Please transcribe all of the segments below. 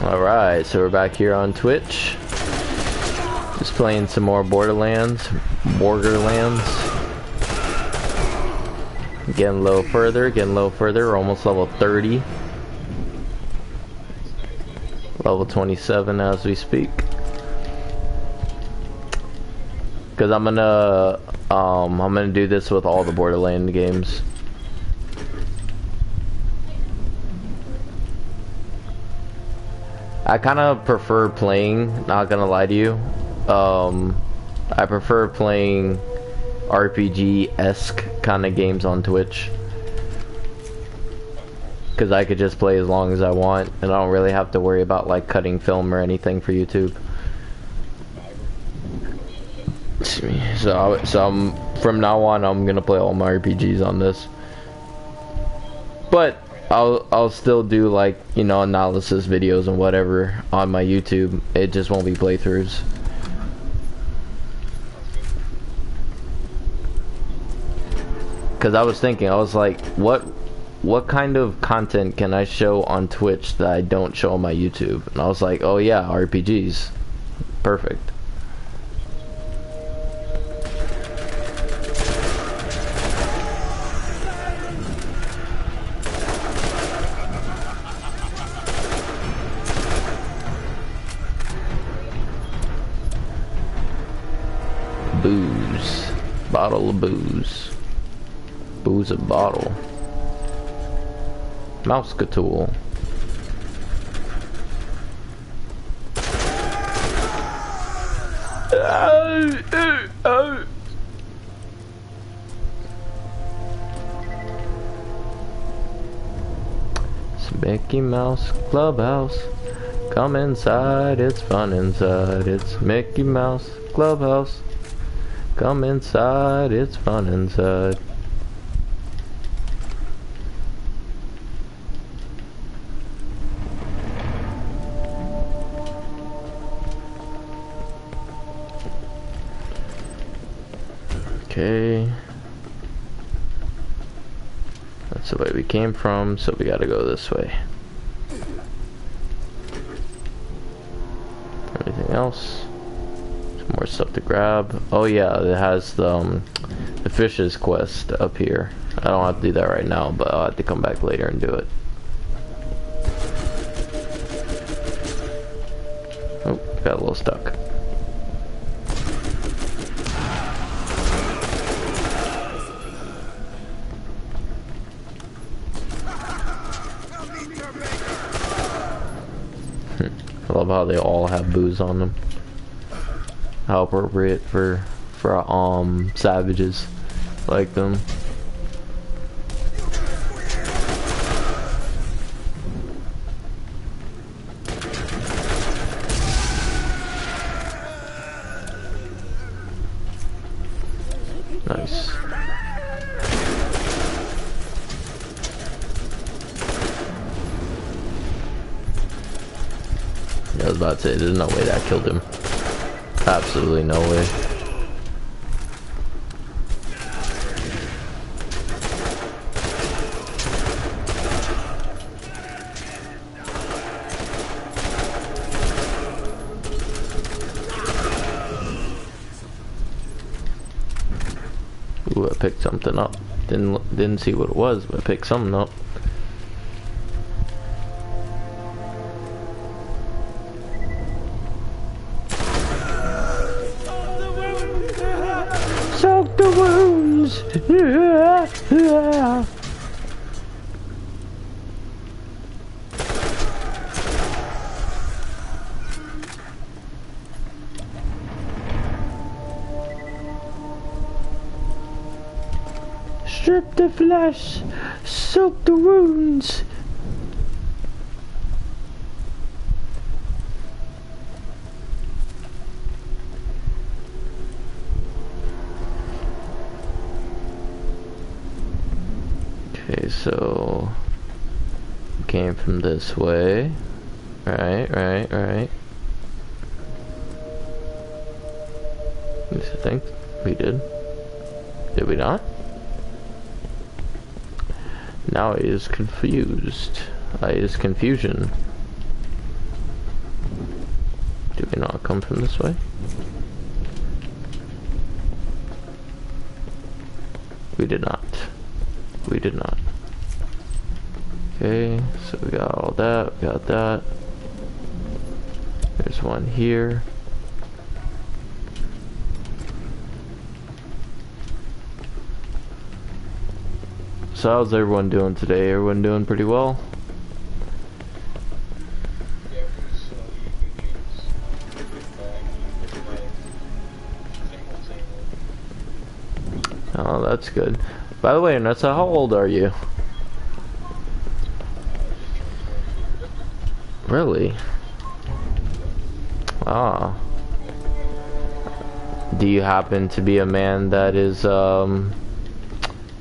Alright, so we're back here on Twitch. Just playing some more Borderlands. Getting a little further, We're almost level 30. Level 27 as we speak. Because I'm gonna do this with all the Borderlands games. I kind of prefer playing, not gonna lie to you, I prefer playing RPG-esque kind of games on Twitch. Because I could just play as long as I want, and I don't really have to worry about like cutting film or anything for YouTube. So from now on, I'm gonna play all my RPGs on this. But I'll still do like, you know, analysis videos and whatever on my YouTube. It just won't be playthroughs. Cause I was thinking, I was like, what kind of content can I show on Twitch that I don't show on my YouTube? And I was like, oh yeah, RPGs. Perfect. Booze. Bottle of booze. Booze a bottle. Mouse tool. It's Mickey Mouse Clubhouse. Come inside, it's fun inside. It's Mickey Mouse Clubhouse. Come inside, it's fun inside. Okay. That's the way we came from, so we gotta go this way. Anything else? Some more stuff to grab. Oh yeah, it has the fishes quest up here. I don't have to do that right now, but I'll have to come back later and do it. Oh, got a little stuck. I love how they all have booze on them. How appropriate for savages like them. Nice. I was about to say, there's no way that killed him. Absolutely no way. Ooh, I picked something up. Didn't see what it was, but I picked something up. Soak the wounds. Strip the flesh, soak the wounds. Okay, so came from this way. Right. I think we did. Did we not? Now he is confused. Is confusion. You know, I'll come from this way. We did not. We did not. Okay, so we got all that, we got that. There's one here. So how's everyone doing today? Everyone doing pretty well? Oh, that's good. By the way, Nessa, how old are you? Really? Ah. Do you happen to be a man that is,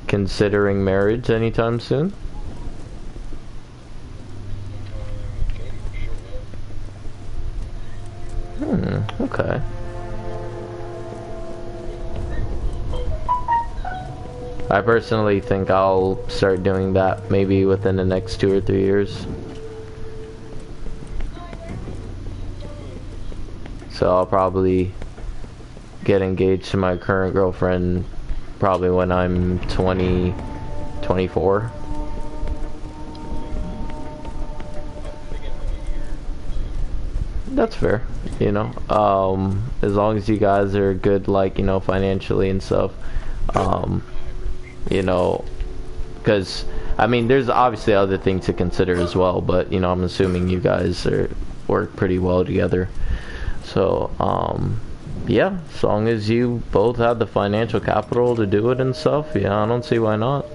considering marriage anytime soon? Okay. I personally think I'll start doing that maybe within the next 2 or 3 years. So I'll probably get engaged to my current girlfriend probably when I'm 20, 24. That's fair, you know. As long as you guys are good, like, you know, financially and stuff. You know, because I mean, there's obviously other things to consider as well, but you know, I'm assuming you guys work pretty well together. So, yeah, as long as you both have the financial capital to do it and stuff, yeah, I don't see why not.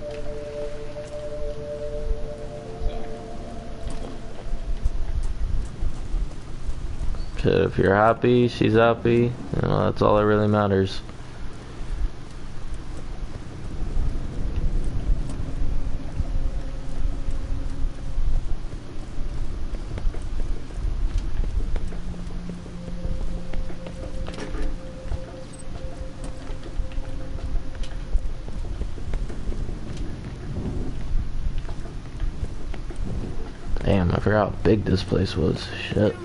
So if you're happy, she's happy, you know, that's all that really matters. Damn, I forgot how big this place was. Shit.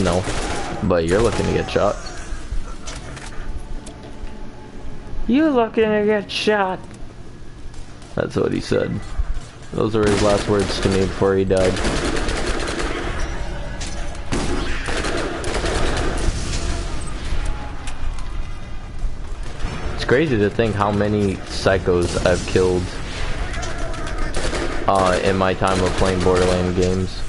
No, but you're looking to get shot. You looking to get shot? That's what he said. Those were his last words to me before he died. It's crazy to think how many psychos I've killed in my time of playing Borderlands games.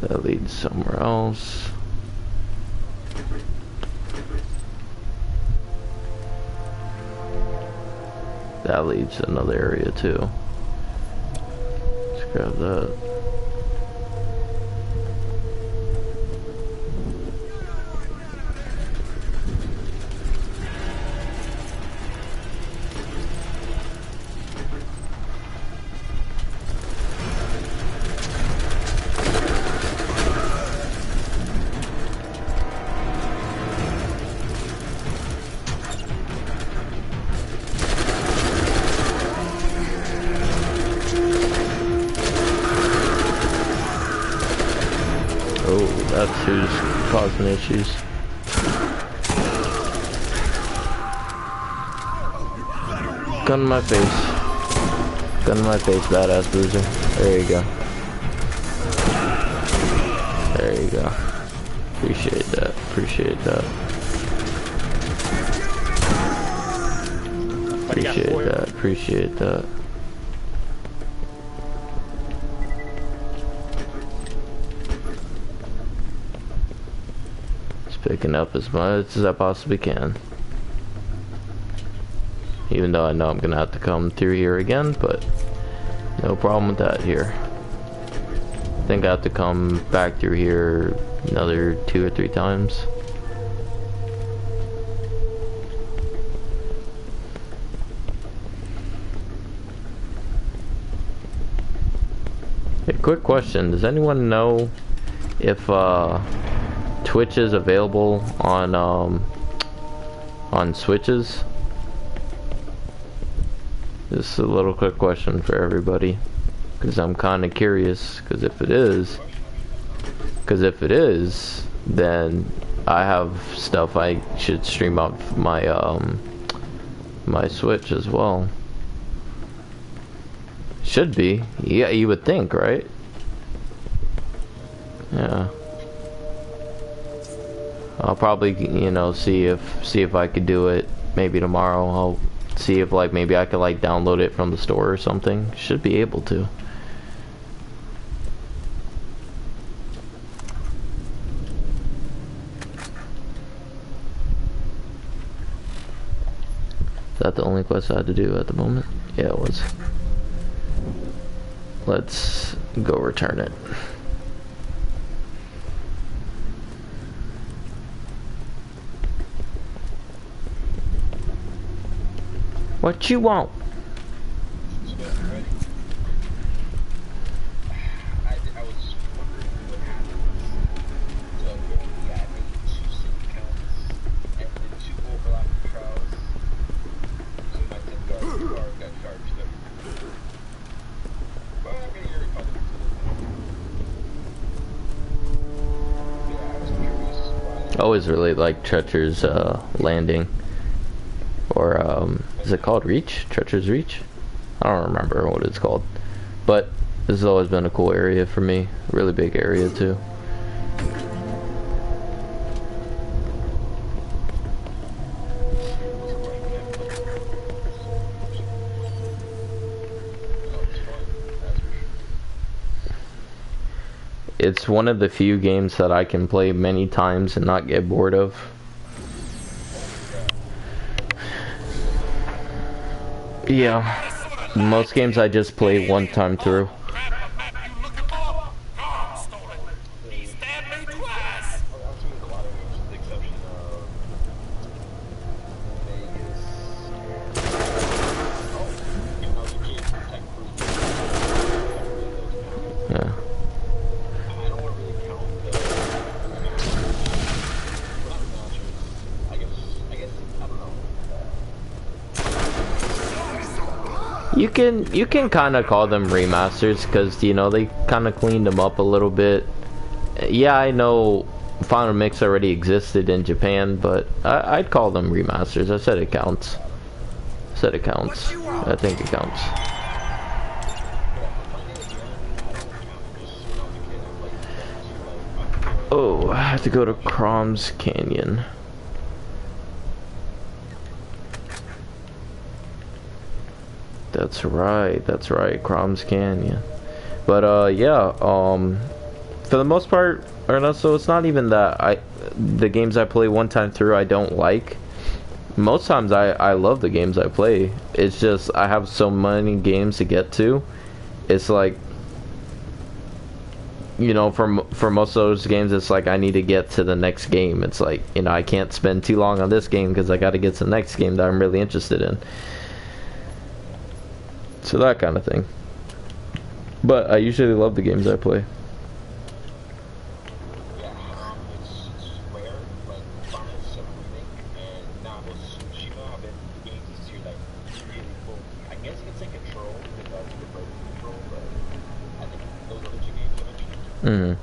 That leads somewhere else. That leads to another area too. Let's grab that. Oh, that's who's causing issues. Gun in my face. Gun in my face, badass loser. There you go. There you go. Appreciate that. Appreciate that. Appreciate that. Appreciate that. Picking up as much as I possibly can. Even though I know I'm gonna have to come through here again, but no problem with that here. I think I have to come back through here another 2 or 3 times. Hey, quick question. Does anyone know if Twitch is available on Switches? Just a little quick question for everybody, because I'm kind of curious. Because if it is, then I have stuff I should stream off my my Switch as well. Should be. Yeah, you would think, right? Yeah. I'll probably, you know, see if I could do it maybe tomorrow. I'll see if like maybe I could like download it from the store or something. Should be able to. Is that the only quest I had to do at the moment? Yeah, it was. Let's go return it. What you want? I always really like Treacher's landing, or is it called Reach? Treacher's Reach? I don't remember what it's called, but this has always been a cool area for me. Really big area too. It's one of the few games that I can play many times and not get bored of. Yeah, most games I just play one time through. Yeah. You can kind of call them remasters, because you know they kind of cleaned them up a little bit. Yeah, I know Final Mix already existed in Japan, but I'd call them remasters. I said it counts. I said it counts. I think it counts. Oh, I have to go to Crom's Canyon. That's right, Crom's Canyon. But yeah, for the most part, Ernesto, it's not even that the games I play one time through I don't like. Most times I love the games I play. It's just I have so many games to get to. It's like, you know, for most of those games, it's like I need to get to the next game. It's like, you know, I can't spend too long on this game because I got to get to the next game that I'm really interested in. So that kind of thing. But I usually love the games I play. Mm-hmm.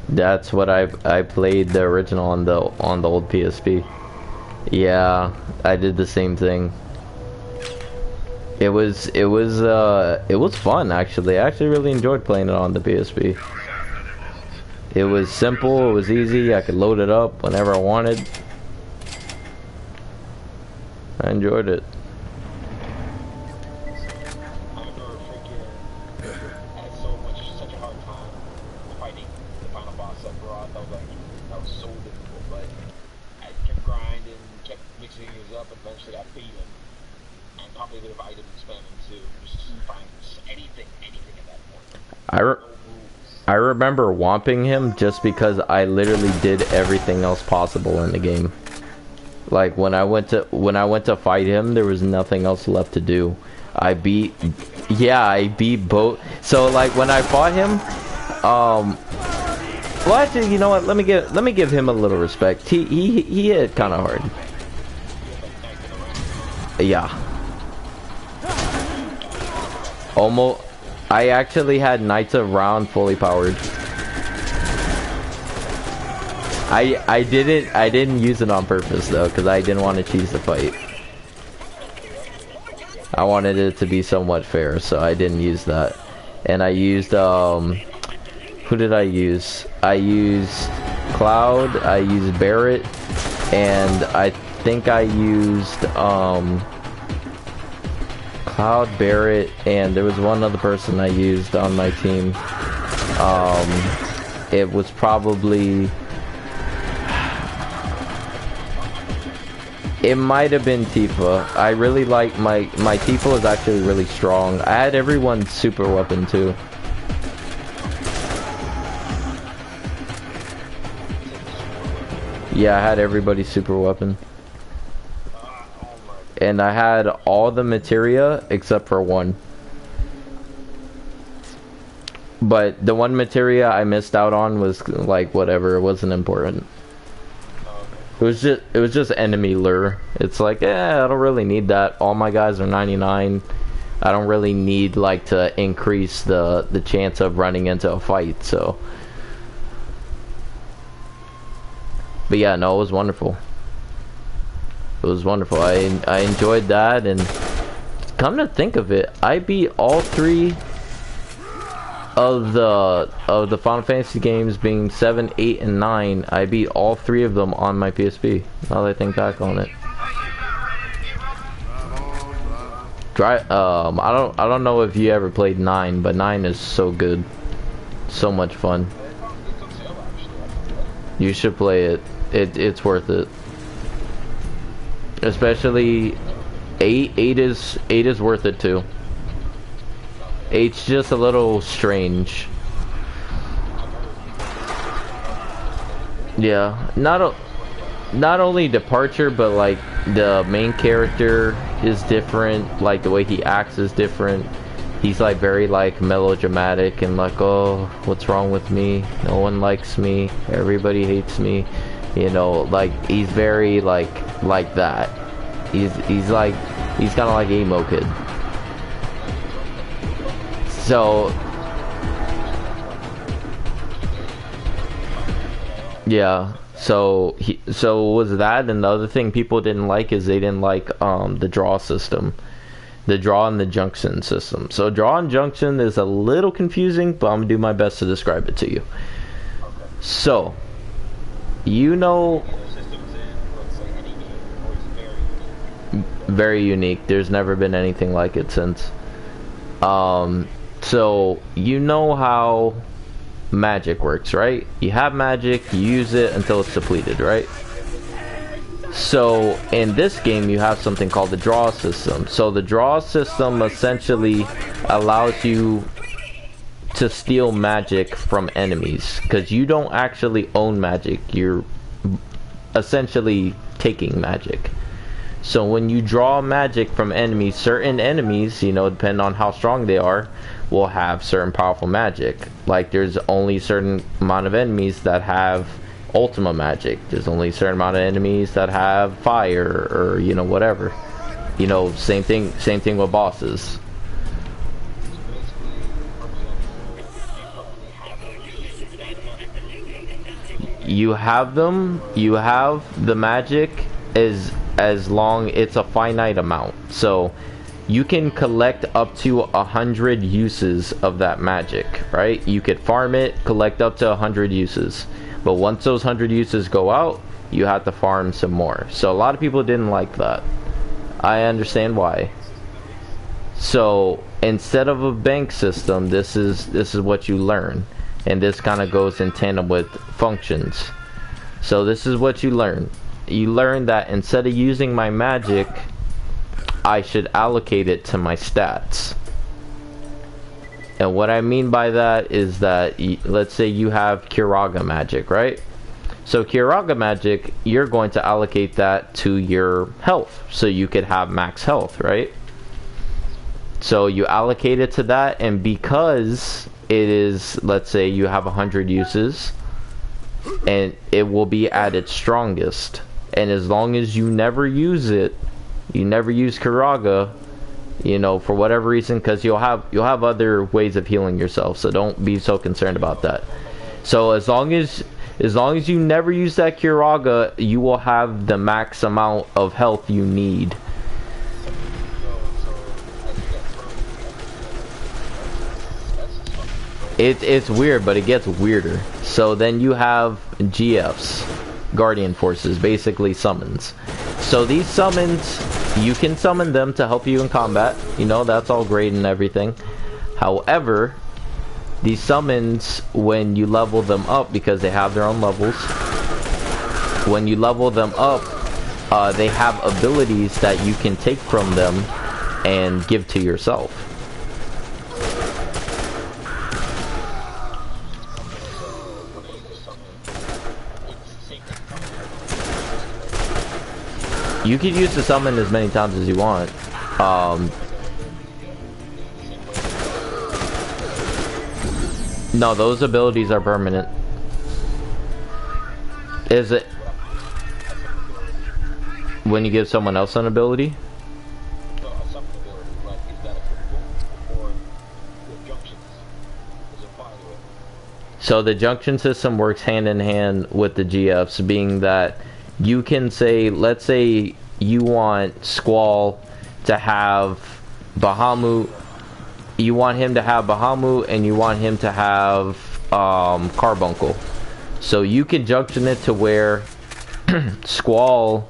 That's what I played the original on the old PSP. Yeah, I did the same thing. It was fun actually. I actually really enjoyed playing it on the PSP. It was simple, it was easy, I could load it up whenever I wanted. I enjoyed it. eventually I beat him. And probably a bit of item spamming too. Just find anything at that point. I remember womping him just because I literally did everything else possible in the game. Like when I went to fight him, there was nothing else left to do. I beat both. So like when I fought him, well actually, you know what? Let me give him a little respect. He hit kind of hard. Yeah. Almost. I actually had Knights of Round fully powered. I didn't use it on purpose though, because I didn't want to cheese the fight. I wanted it to be somewhat fair, so I didn't use that. And I used who did I use? I used Cloud, I used Barrett, and I think I used Cloud, Barrett, and there was one other person I used on my team. It was probably... It might have been Tifa. I really like my Tifa is actually really strong. I had everyone's super weapon too. Yeah, I had everybody's super weapon. And I had all the materia except for one. But the one materia I missed out on was like whatever, it wasn't important. It was just enemy lure. It's like, I don't really need that. All my guys are 99. I don't really need like to increase the chance of running into a fight, so. But yeah, no, it was wonderful. It was wonderful. I enjoyed that, and come to think of it, I beat all three of the Final Fantasy games, being 7, 8, and 9. I beat all three of them on my PSP. Now that I think back on it. I don't know if you ever played 9, but 9 is so good, so much fun. You should play it. It's worth it. Especially 8 is worth it too. 8's just a little strange. Yeah, not only departure, but like the main character is different. Like the way he acts is different. He's like very like melodramatic and like, oh, what's wrong with me? No one likes me. Everybody hates me. You know, like he's very like that. He's kind of like emo kid. So yeah, so was that, and the other thing people didn't like is they didn't like the draw system, the draw and the junction system. So draw and junction is a little confusing, but I'm gonna do my best to describe it to you. So you know, very unique. There's never been anything like it since. So you know how magic works, right? You have magic, you use it until it's depleted, right? So in this game you have something called the draw system. So the draw system essentially allows you to steal magic from enemies, because you don't actually own magic, you're essentially taking magic. So when you draw magic from enemies, certain enemies, you know, depending on how strong they are, will have certain powerful magic. Like there's only a certain amount of enemies that have ultimate magic. There's only a certain amount of enemies that have fire, or you know, whatever. You know, same thing with bosses. You have them, you have the magic as long it's a finite amount. So you can collect up to 100 uses of that magic, right? You could farm it, collect up to 100 uses. But once those 100 uses go out, you have to farm some more. So a lot of people didn't like that. I understand why. So instead of a bank system, this is what you learn. And this kind of goes in tandem with functions. So this is what you learn. that instead of using my magic, I should allocate it to my stats. And what I mean by that is that, let's say you have Kiraga magic, right? So Kiraga magic, you're going to allocate that to your health, so you could have max health, right? So you allocate it to that, and because it is, let's say you have 100 uses, and it will be at its strongest. And as long as you never use it, you never use Kiraga, you know, for whatever reason, because you'll have other ways of healing yourself, so don't be so concerned about that. So as long as you never use that Kiraga, you will have the max amount of health you need. It's weird, but it gets weirder. So then you have GFs, Guardian Forces, basically summons. So these summons, you can summon them to help you in combat. You know, that's all great and everything. However, these summons, when you level them up, because they have their own levels, when you level them up, they have abilities that you can take from them and give to yourself. You could use the summon as many times as you want. No, those abilities are permanent. Is it when you give someone else an ability? No, a summon ability, like, is that applicable? Or the junctions? Does it apply to it? So the junction system works hand in hand with the GFs, being that you can say, let's say you want Squall to have Bahamut, you want him to have Bahamut, and you want him to have Carbuncle. So you can junction it to where Squall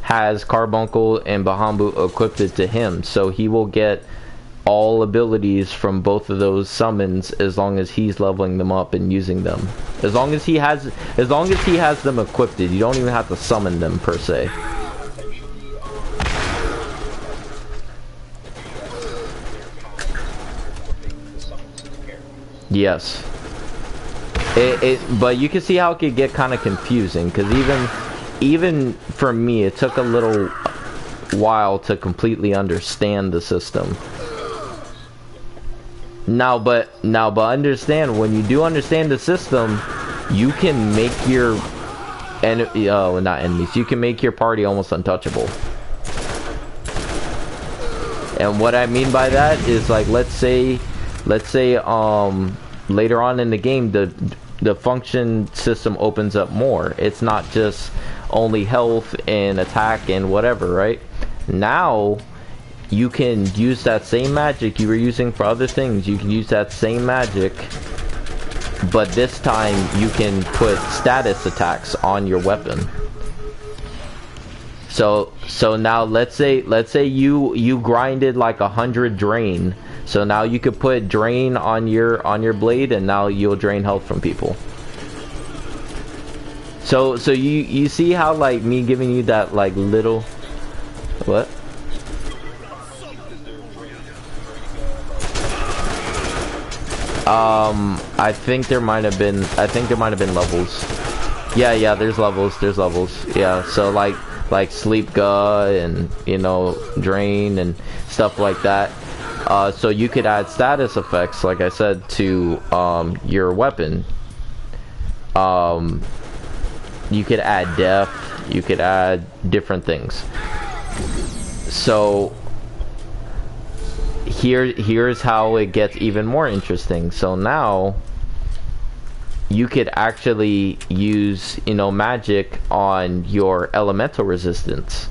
has Carbuncle and Bahamut equipped it to him, so he will get all abilities from both of those summons as long as he's leveling them up and using them. As long as he has them equipped, you don't even have to summon them per se. Yes. But you can see how it could get kind of confusing, because even for me, it took a little while to completely understand the system. Now, but understand, when you do understand the system, you can make your not enemies. You can make your party almost untouchable. And what I mean by that is, like, let's say later on in the game, the function system opens up more. It's not just only health and attack and whatever, right? Now you can use that same magic you were using for other things. You can use that same magic, but this time you can put status attacks on your weapon. So now let's say you grinded like 100 drain. So now you could put drain on your blade, and now you'll drain health from people. So you see how, like, me giving you that, like, little what? I think there might have been levels. Yeah, there's levels. Yeah, so like sleep guard and, you know, drain and stuff like that. So you could add status effects, like I said, to your weapon. You could add death, you could add different things. So here's how it gets even more interesting. So now you could actually use, you know, magic on your elemental resistance.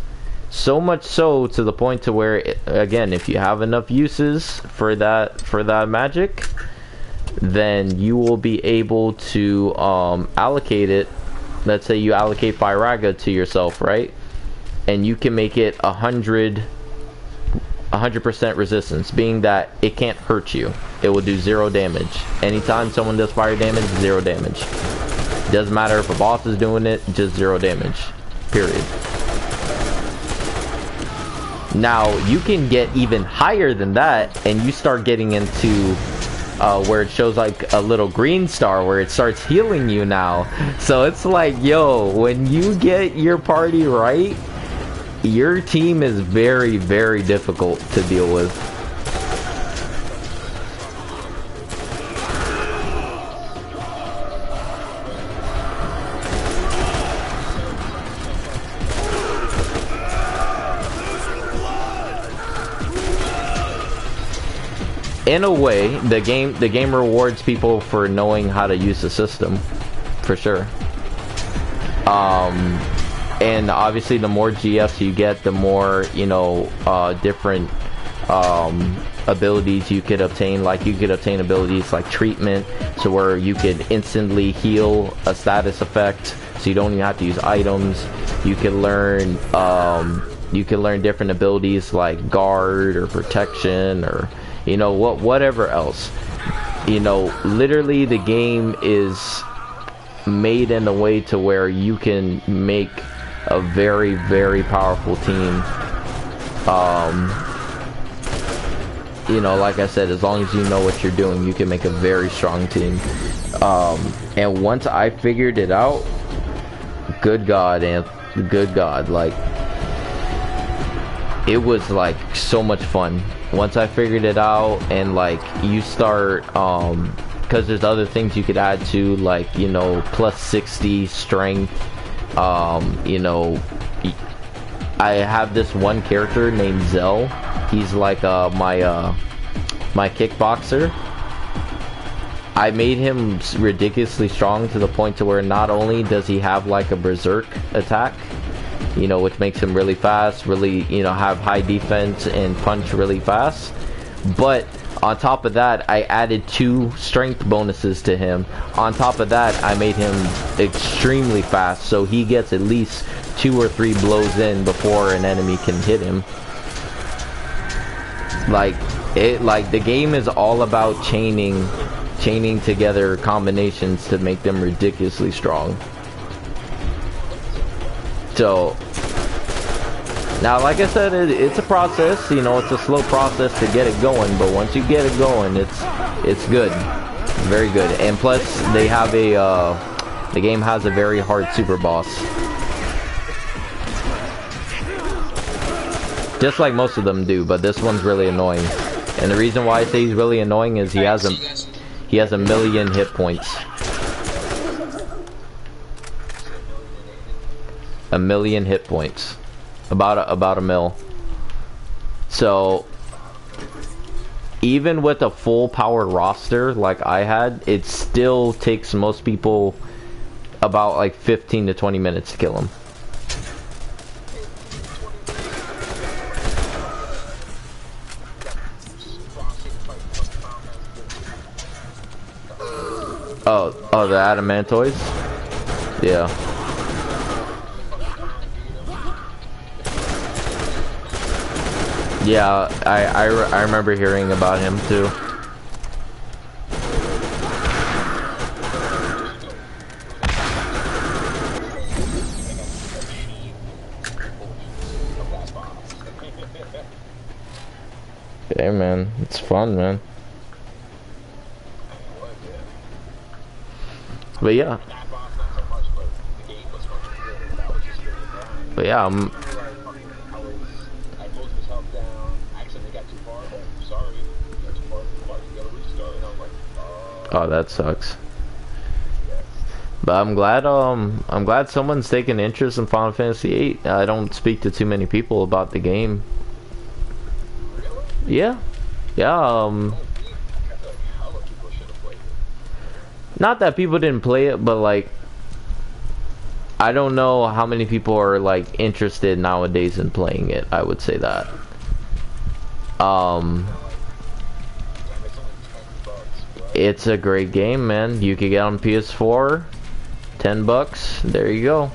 So much so to the point to where, again, if you have enough uses for that magic, then you will be able to allocate it. Let's say you allocate Firaga to yourself, right? And you can make it 100% resistance, being that it can't hurt you. It will do 0 damage. Anytime someone does fire damage, 0 damage. Doesn't matter if a boss is doing it, just 0 damage. period. Now, you can get even higher than that, and you start getting into where it shows like a little green star where it starts healing you now. So it's like, yo, when you get your party right, your team is very, very difficult to deal with. In a way, the game rewards people for knowing how to use the system, for sure. And obviously, the more GFs you get, the more, you know, different abilities you could obtain. Like, you could obtain abilities like treatment, so where you could instantly heal a status effect, so you don't even have to use items. You can learn different abilities like guard or protection, or you know, whatever else. You know, literally the game is made in a way to where you can make a very, very powerful team. You know, like I said, as long as you know what you're doing, you can make a very strong team. And once I figured it out, good God, like, it was like so much fun. Once I figured it out, and like you start, because there's other things you could add to, like, you know, plus 60 strength. You know, I have this one character named Zell. He's like my kickboxer. I made him ridiculously strong to the point to where not only does he have like a berserk attack, you know, which makes him really fast, really, you know, have high defense and punch really fast, but on top of that, I added 2 strength bonuses to him. On top of that, I made him extremely fast, so he gets at least 2 or 3 blows in before an enemy can hit him. Like the game is all about chaining together combinations to make them ridiculously strong. So now, like I said, it's a process. You know, it's a slow process to get it going, but once you get it going, it's good, very good. And plus, they have the game has a very hard super boss, just like most of them do. But this one's really annoying, and the reason why I say he's really annoying is he has a million hit points. A million hit points. About a mil. So even with a full power roster like I had, it still takes most people about like 15 to 20 minutes to kill him. Oh, the adamantoids? Yeah. Yeah, I remember hearing about him too. Hey man, it's fun, man. But yeah. But yeah, oh, that sucks. But I'm glad someone's taking interest in Final Fantasy VIII. I don't speak to too many people about the game. Yeah. Yeah, not that people didn't play it, but like, I don't know how many people are like interested nowadays in playing it. I would say that. It's a great game, man. You could get on PS4, $10. There you go.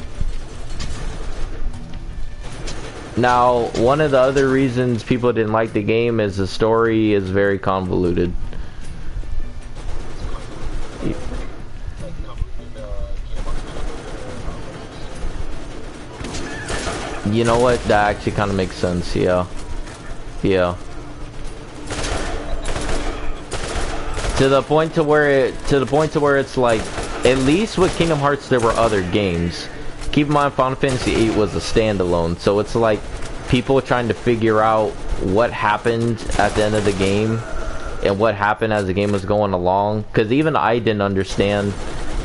Now, one of the other reasons people didn't like the game is the story is very convoluted. You know what? That actually kind of makes sense. Yeah. Yeah. To the point to where it's like, at least with Kingdom Hearts there were other games. Keep in mind, Final Fantasy VIII was a standalone, so it's like people trying to figure out what happened at the end of the game and what happened as the game was going along. Because even I didn't understand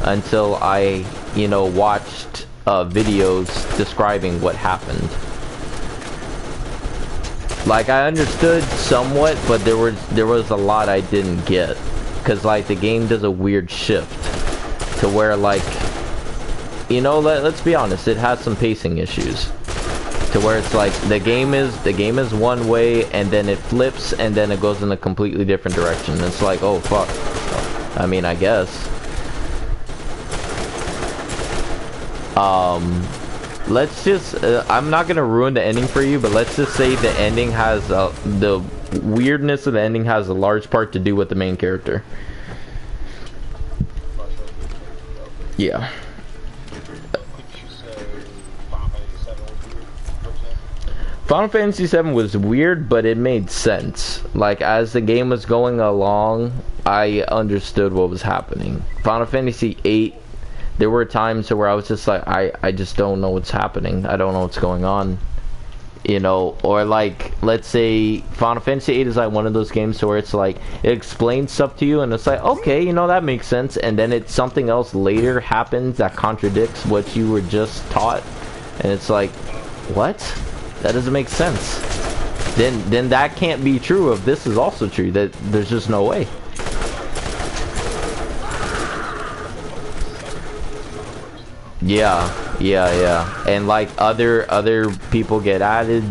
until I, you know, watched videos describing what happened. Like, I understood somewhat, but there was a lot I didn't get. Because, like, the game does a weird shift to where, like, you know, let's be honest, it has some pacing issues. To where it's like, the game is one way, and then it flips, and then it goes in a completely different direction. It's like, oh, fuck. I mean, I guess. Let's just, I'm not gonna ruin the ending for you, but let's just say the ending has, the weirdness of the ending has a large part to do with the main character. Yeah. Final Fantasy VII was weird, but it made sense. Like, as the game was going along, I understood what was happening. Final Fantasy VIII, there were times where I was just like, I just don't know what's happening. I don't know what's going on. You know, or like, let's say Final Fantasy VIII is like one of those games where it's like, it explains stuff to you and it's like, okay, you know, that makes sense, and then it's something else later happens that contradicts what you were just taught, and it's like, what? That doesn't make sense. Then that can't be true if this is also true. That there's just no way. Yeah. And like other people get added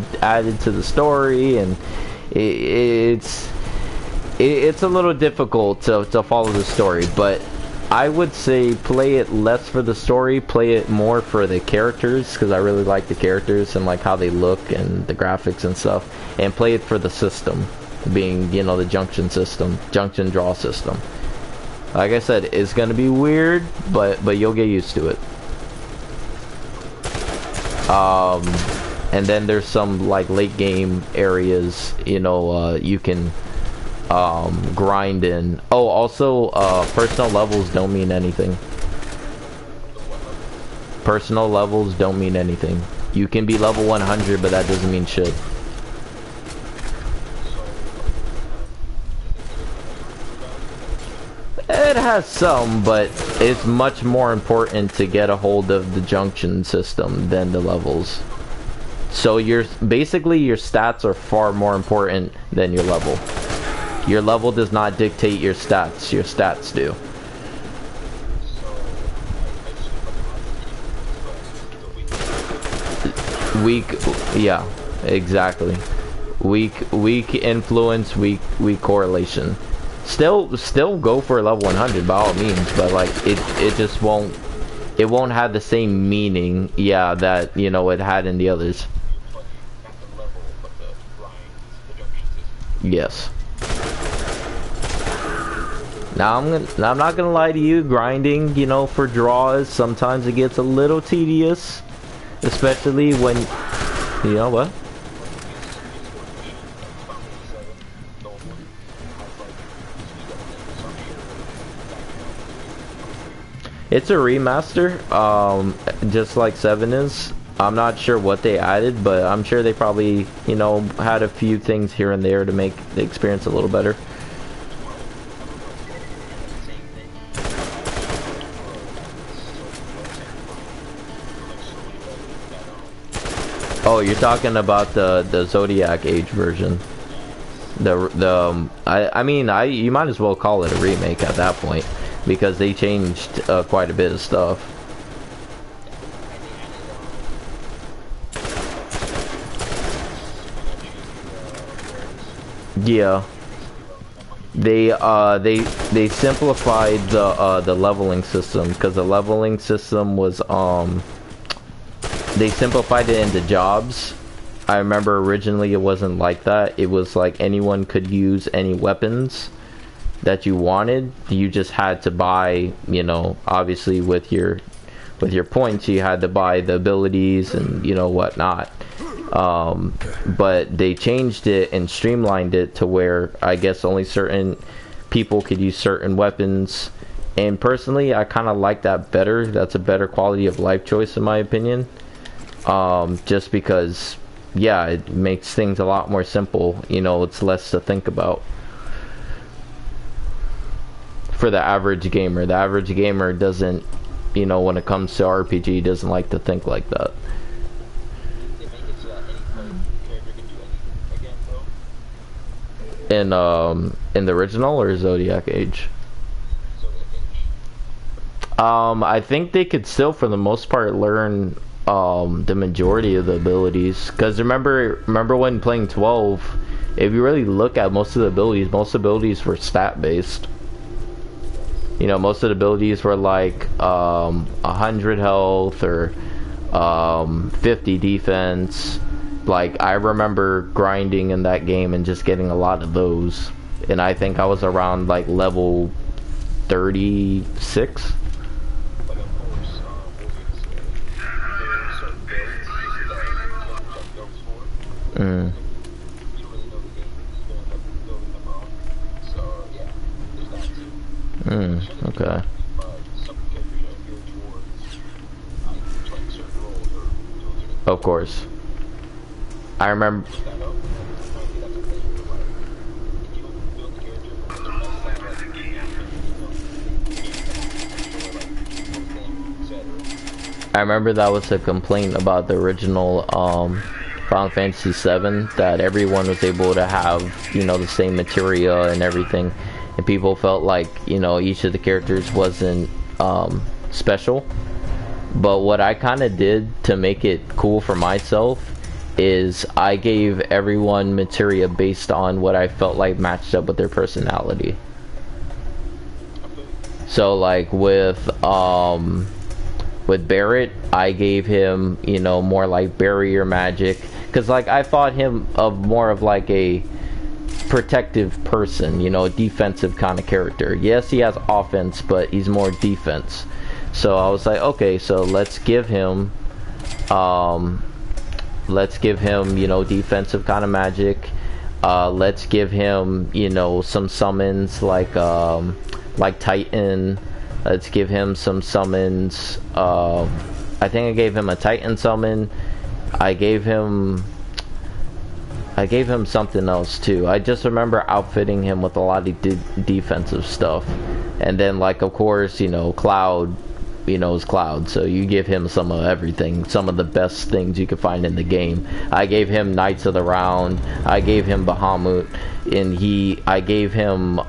to the story, and it's a little difficult to follow the story, but I would say play it less for the story, play it more for the characters, because I really like the characters and like how they look and the graphics and stuff, and play it for the system, being, you know, the junction draw system. Like I said, it's gonna be weird, but you'll get used to it. And then there's some like late game areas, you know, you can grind in. Oh, also, personal levels don't mean anything. Personal levels don't mean anything. You can be level 100, but that doesn't mean shit. It has some, but it's much more important to get a hold of the junction system than the levels. So basically your stats are far more important than your level. Your level does not dictate your stats do. Weak, yeah, exactly. Weak influence, weak correlation. Still go for level 100 by all means, but like it just won't have the same meaning, yeah, that, you know, it had in the others. Yes. Now I'm not gonna lie to you, grinding, you know, for draws, sometimes it gets a little tedious, especially when, you know what? It's a remaster, just like 7 is. I'm not sure what they added, but I'm sure they probably, you know, had a few things here and there to make the experience a little better. Oh, you're talking about the Zodiac Age version. I mean, you might as well call it a remake at that point, because they changed quite a bit of stuff. Yeah, they simplified the leveling system, because the leveling system was they simplified it into jobs. I remember originally it wasn't like that. It was like anyone could use any weapons that you wanted. You just had to buy, you know, obviously with your points, you had to buy the abilities and, you know, whatnot. But they changed it and streamlined it to where I guess only certain people could use certain weapons. And personally, I kind of like that better. That's a better quality of life choice in my opinion. Just because, yeah, it makes things a lot more simple. You know, it's less to think about. For the average gamer. The average gamer doesn't, you know, when it comes to RPG, doesn't like to think like that. They make it so that any character can do anything again, though. In the original or Zodiac Age? Zodiac Age. I think they could still, for the most part, learn the majority of the abilities. Because remember when playing 12, if you really look at most abilities were stat based. You know, most of the abilities were like 100 health or 50 defense. Like, I remember grinding in that game and just getting a lot of those. And I think I was around like level 36. But of course, there are certain builds that you have builds for. You don't really know the game, you're gonna end up building them wrong. So yeah, there's that too. Okay. Some characters are geared towards playing certain roles or doing certain Of course. I remember. things that up. Apparently that's a thing. Like, if you build a character with the best stat that I remember that was a complaint about the original Final Fantasy VII, that everyone was able to have, you know, the same materia and everything, and people felt like, you know, each of the characters wasn't special. But what I kind of did to make it cool for myself is I gave everyone materia based on what I felt like matched up with their personality. So like with Barrett, I gave him, you know, more like barrier magic, because like I thought him of more of like a protective person, you know, a defensive kind of character. Yes, he has offense, but he's more defense. So I was like, okay, so let's give him you know, defensive kind of magic. Let's give him, you know, some summons like Titan. Let's give him some summons. I think I gave him a Titan summon. I gave him something else too. I just remember outfitting him with a lot of defensive stuff. And then, like, of course, you know, Cloud, you know, is Cloud, so you give him some of everything, some of the best things you could find in the game. I gave him Knights of the Round. I gave him Bahamut, and I gave him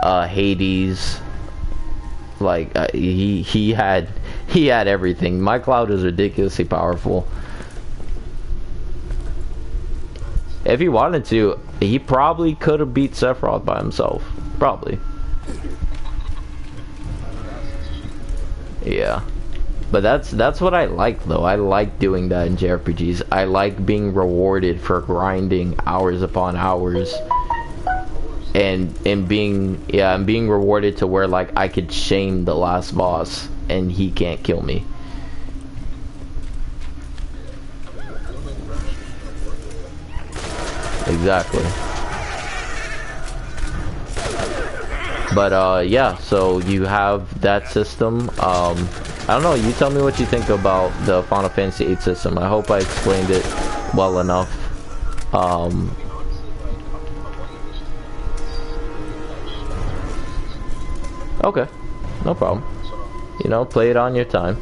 Hades. Like, he had everything. My Cloud is ridiculously powerful. If he wanted to, he probably could have beat Sephiroth by himself. Probably. Yeah. But that's what I like, though. I like doing that in JRPGs. I like being rewarded for grinding hours upon hours. And being rewarded to where, like, I could shame the last boss and he can't kill me. Exactly. But yeah, so you have that system. I don't know, you tell me what you think about the Final Fantasy VIII system. I hope I explained it well enough. Okay, no problem. You know, play it on your time.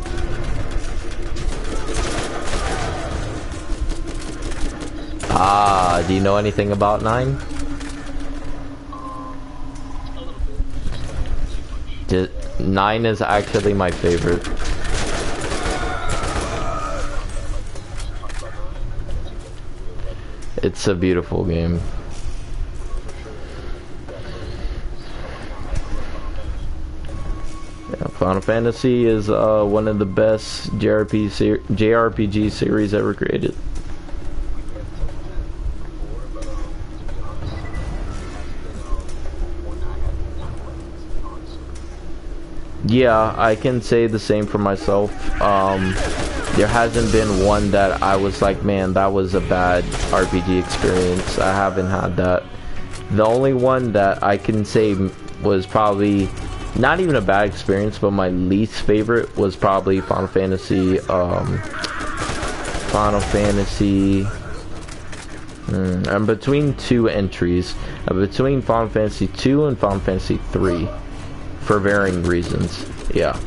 Do you know anything about 9? 9 is actually my favorite. It's a beautiful game. Yeah, Final Fantasy is one of the best JRPG series ever created. Yeah, I can say the same for myself. there hasn't been one that I was like, man, that was a bad RPG experience. I haven't had that. The only one that I can say was probably not even a bad experience, but my least favorite was probably Final Fantasy. I'm between two entries. I'm between Final Fantasy 2 and Final Fantasy 3 for varying reasons. Yeah.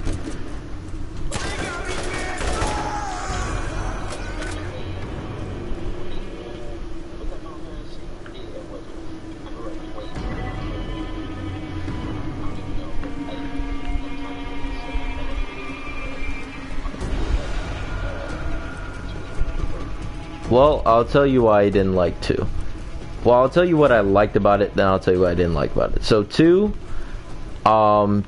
Well, I'll tell you why I didn't like 2. Well, I'll tell you what I liked about it, then I'll tell you what I didn't like about it. So 2,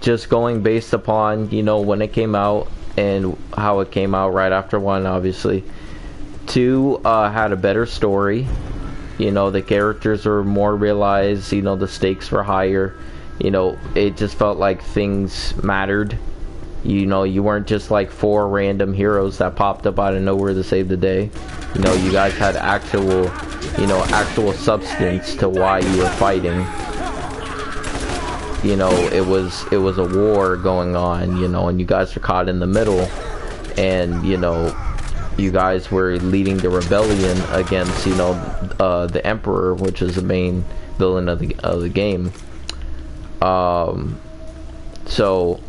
just going based upon, you know, when it came out and how it came out right after 1, obviously. 2 had a better story. You know, the characters were more realized, you know, the stakes were higher. You know, it just felt like things mattered. You know, you weren't just like 4 random heroes that popped up out of nowhere to save the day. You know, you guys had actual, you know, actual substance to why you were fighting. You know, it was a war going on, you know, and you guys were caught in the middle. And, you know, you guys were leading the rebellion against, you know, the Emperor, which is the main villain of the game. So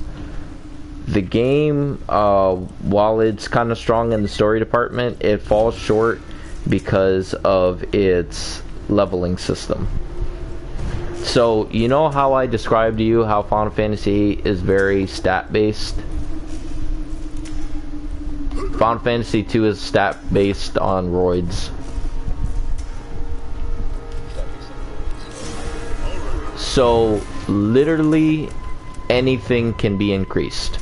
the game, while it's kind of strong in the story department, it falls short because of its leveling system. So, you know how I described to you how Final Fantasy is very stat-based? Final Fantasy 2 is stat-based on roids. So, literally, anything can be increased.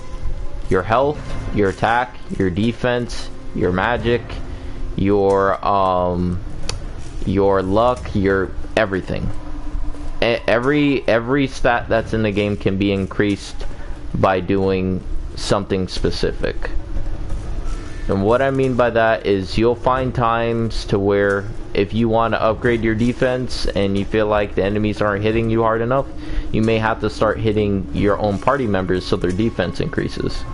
Your health, your attack, your defense, your magic, your luck, your everything. Every stat that's in the game can be increased by doing something specific. And what I mean by that is you'll find times to where if you want to upgrade your defense and you feel like the enemies aren't hitting you hard enough, you may have to start hitting your own party members so their defense increases.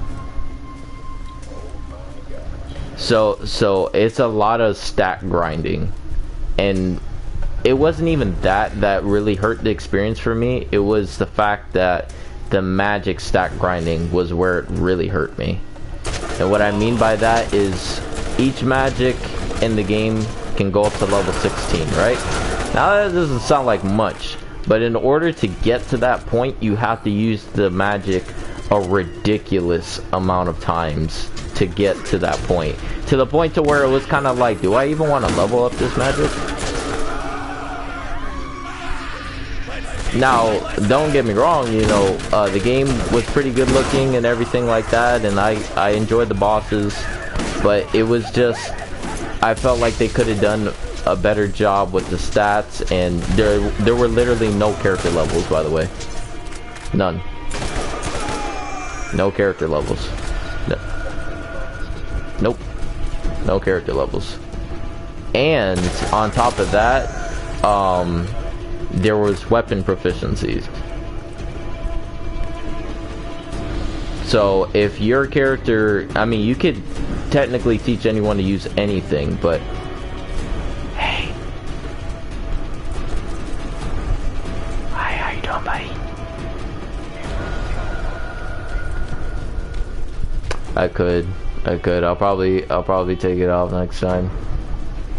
So it's a lot of stat grinding, and it wasn't even that really hurt the experience for me. It was the fact that the magic stat grinding was where it really hurt me. And what I mean by that is each magic in the game can go up to level 16, right? Now that doesn't sound like much, but in order to get to that point, you have to use the magic a ridiculous amount of times to get to that point. To the point to where it was kind of like, do I even want to level up this magic? Now, don't get me wrong, you know, the game was pretty good looking and everything like that, and I enjoyed the bosses, but it was just, I felt like they could have done a better job with the stats, and there were literally no character levels, by the way. None. No character levels. No. Nope. No character levels. And on top of that, there was weapon proficiencies. So if your character, I mean, you could technically teach anyone to use anything, but hey, hi, how you doing, buddy? I could. I'll probably take it off next time.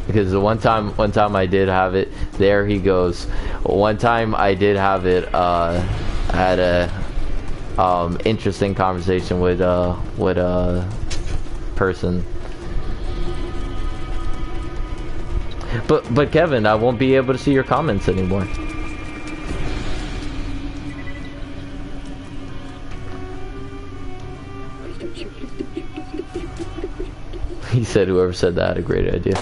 Because the one time I did have it, there he goes. One time I did have it, I had a interesting conversation with a person. But Kevin, I won't be able to see your comments anymore. He said whoever said that had a great idea.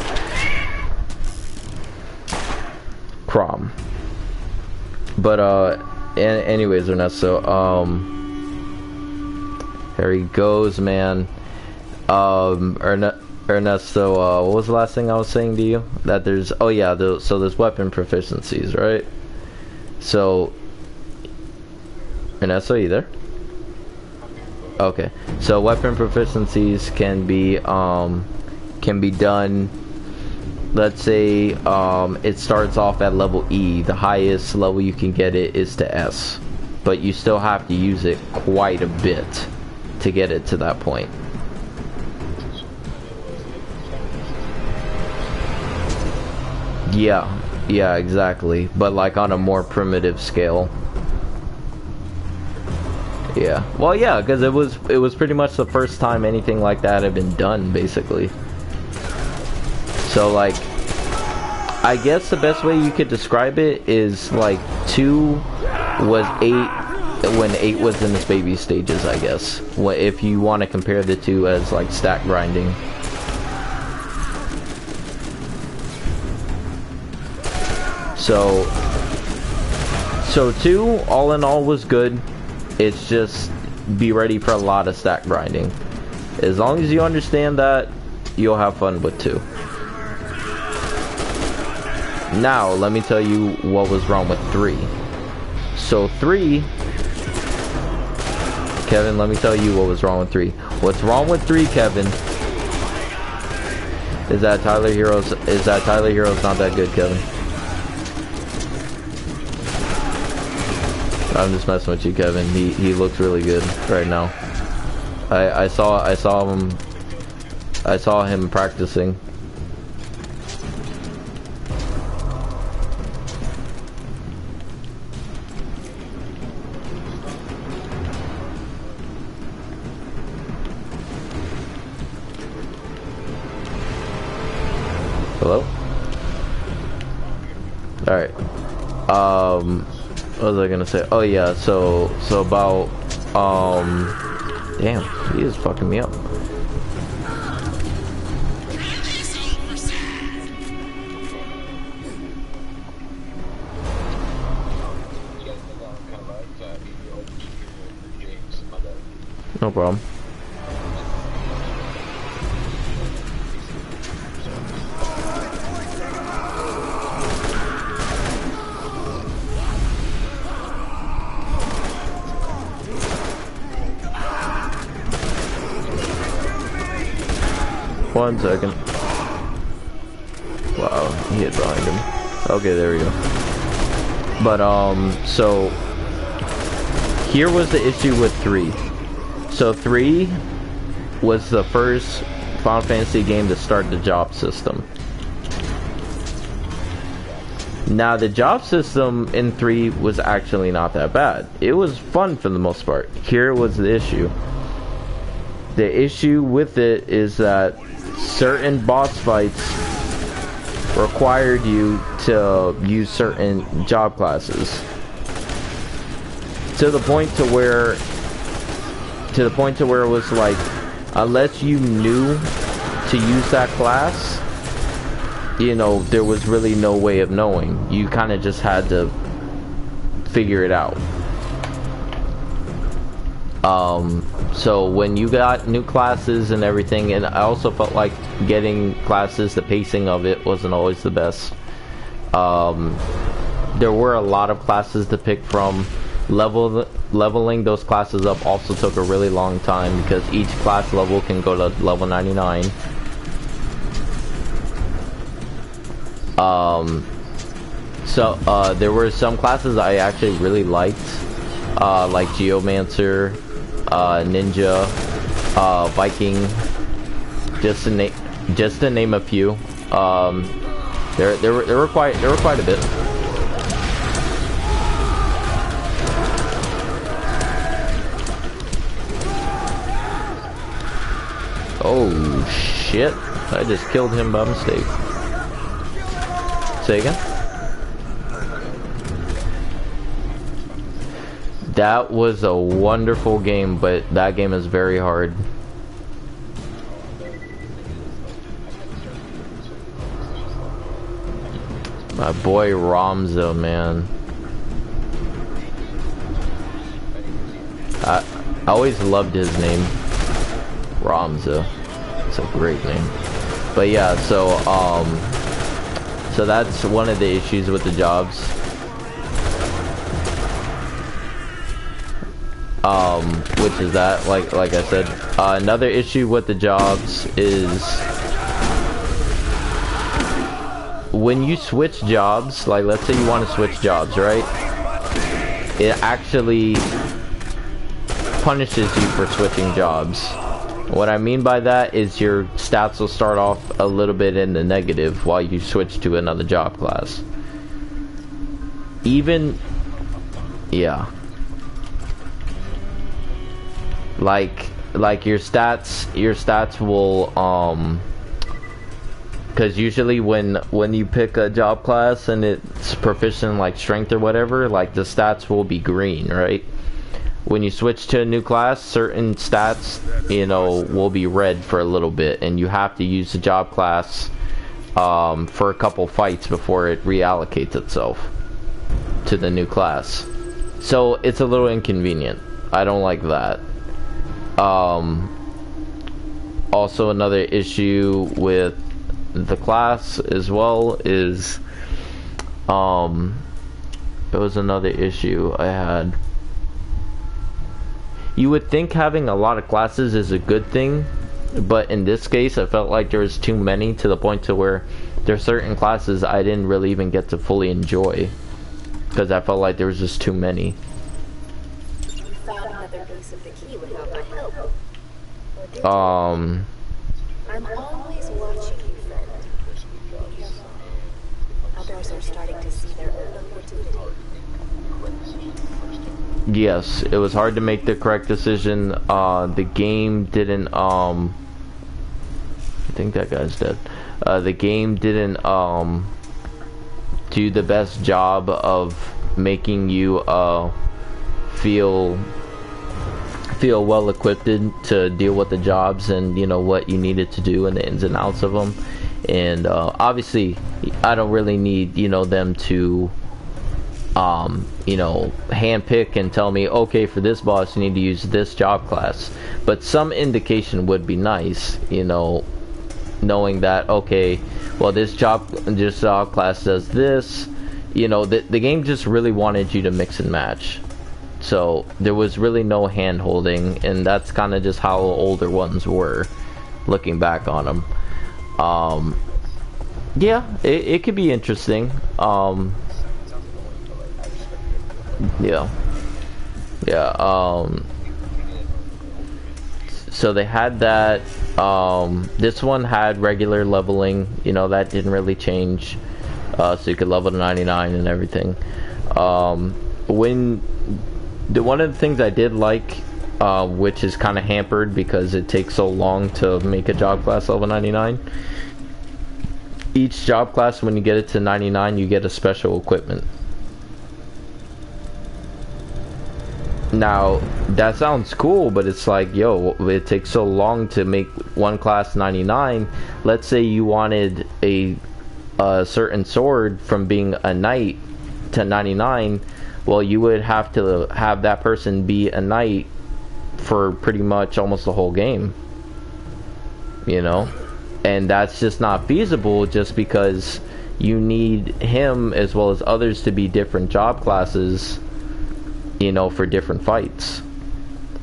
Crom. But anyways, Ernesto, there he goes, man. Ernesto, what was the last thing I was saying to you? That there's, oh yeah, so there's weapon proficiencies, right? So, Ernesto, you there? Okay, so weapon proficiencies can be done. Let's say it starts off at level E. The highest level you can get it is to S, but you still have to use it quite a bit to get it to that point. Yeah, exactly. But like on a more primitive scale. Yeah. Well, yeah, because it was pretty much the first time anything like that had been done, basically. So like, I guess the best way you could describe it is like 2 was 8 when 8 was in its baby stages, I guess. If you want to compare the two as like stack grinding. So 2, all in all, was good. It's just be ready for a lot of stack grinding. As long as you understand that, you'll have fun with 2. Now, let me tell you what was wrong with 3. So 3, Kevin, let me tell you what was wrong with 3. What's wrong with 3, Kevin, is that Tyler Hero's not that good, Kevin. I'm just messing with you, Kevin. He looks really good right now. I saw him practicing. Hello? Alright. What was I gonna say? Oh yeah, so about damn, he is fucking me up. No problem. One second. Wow, he hit behind him. Okay, there we go. But so here was the issue with 3. So 3 was the first Final Fantasy game to start the job system. Now the job system in 3 was actually not that bad. It was fun for the most part. Here was the issue. The issue with it is that certain boss fights required you to use certain job classes. To the point to where it was like, unless you knew to use that class, you know, there was really no way of knowing. You kind of just had to figure it out. So when you got new classes and everything, and I also felt like getting classes, the pacing of it wasn't always the best. There were a lot of classes to pick from. Leveling those classes up also took a really long time because each class level can go to level 99. So there were some classes I actually really liked, like Geomancer, Ninja, Viking, just to name a few. There were quite a bit. Oh shit! I just killed him by mistake. Say again? That was a wonderful game, but that game is very hard. My boy Ramza, man. I always loved his name, Ramza. It's a great name. But yeah, so so that's one of the issues with the jobs. Which is that, like I said, another issue with the jobs is when you switch jobs, like let's say you want to switch jobs, right? It actually punishes you for switching jobs. What I mean by that is your stats will start off a little bit in the negative while you switch to another job class. Even, yeah. Like your stats will, because usually when you pick a job class and it's proficient in like strength or whatever, like the stats will be green, right? When you switch to a new class, certain stats, you know, will be red for a little bit, and you have to use the job class for a couple fights before it reallocates itself to the new class. So it's a little inconvenient. I don't like that. Also another issue with the class as well is there was another issue I had. You would think having a lot of classes is a good thing, but in this case I felt like there was too many, to the point to where there are certain classes I didn't really even get to fully enjoy because I felt like there was just too many. You found another piece of the key without my help. I'm always watching you, friend. Others are starting to see their own opportunity. Yes, it was hard to make the correct decision. The game didn't, I think that guy's dead. The game didn't, do the best job of making you, feel well equipped to deal with the jobs and, you know, what you needed to do and the ins and outs of them. And, obviously, I don't really need, you know, them to, you know, handpick and tell me, okay, for this boss you need to use this job class. But some indication would be nice, you know, knowing that, okay, well, this job class does this. You know, the game just really wanted you to mix and match. So there was really no hand holding, and that's kind of just how older ones were, looking back on them. Yeah, it could be interesting. Yeah. So they had that. This one had regular leveling, you know, that didn't really change. So you could level to 99 and everything. One of the things I did like, which is kind of hampered because it takes so long to make a job class level 99. Each job class, when you get it to 99, you get a special equipment. Now, that sounds cool, but it's like, yo, it takes so long to make one class 99. Let's say you wanted a certain sword from being a knight to 99. Well, you would have to have that person be a knight for pretty much almost the whole game. You know? And that's just not feasible, just because you need him as well as others to be different job classes, you know, for different fights.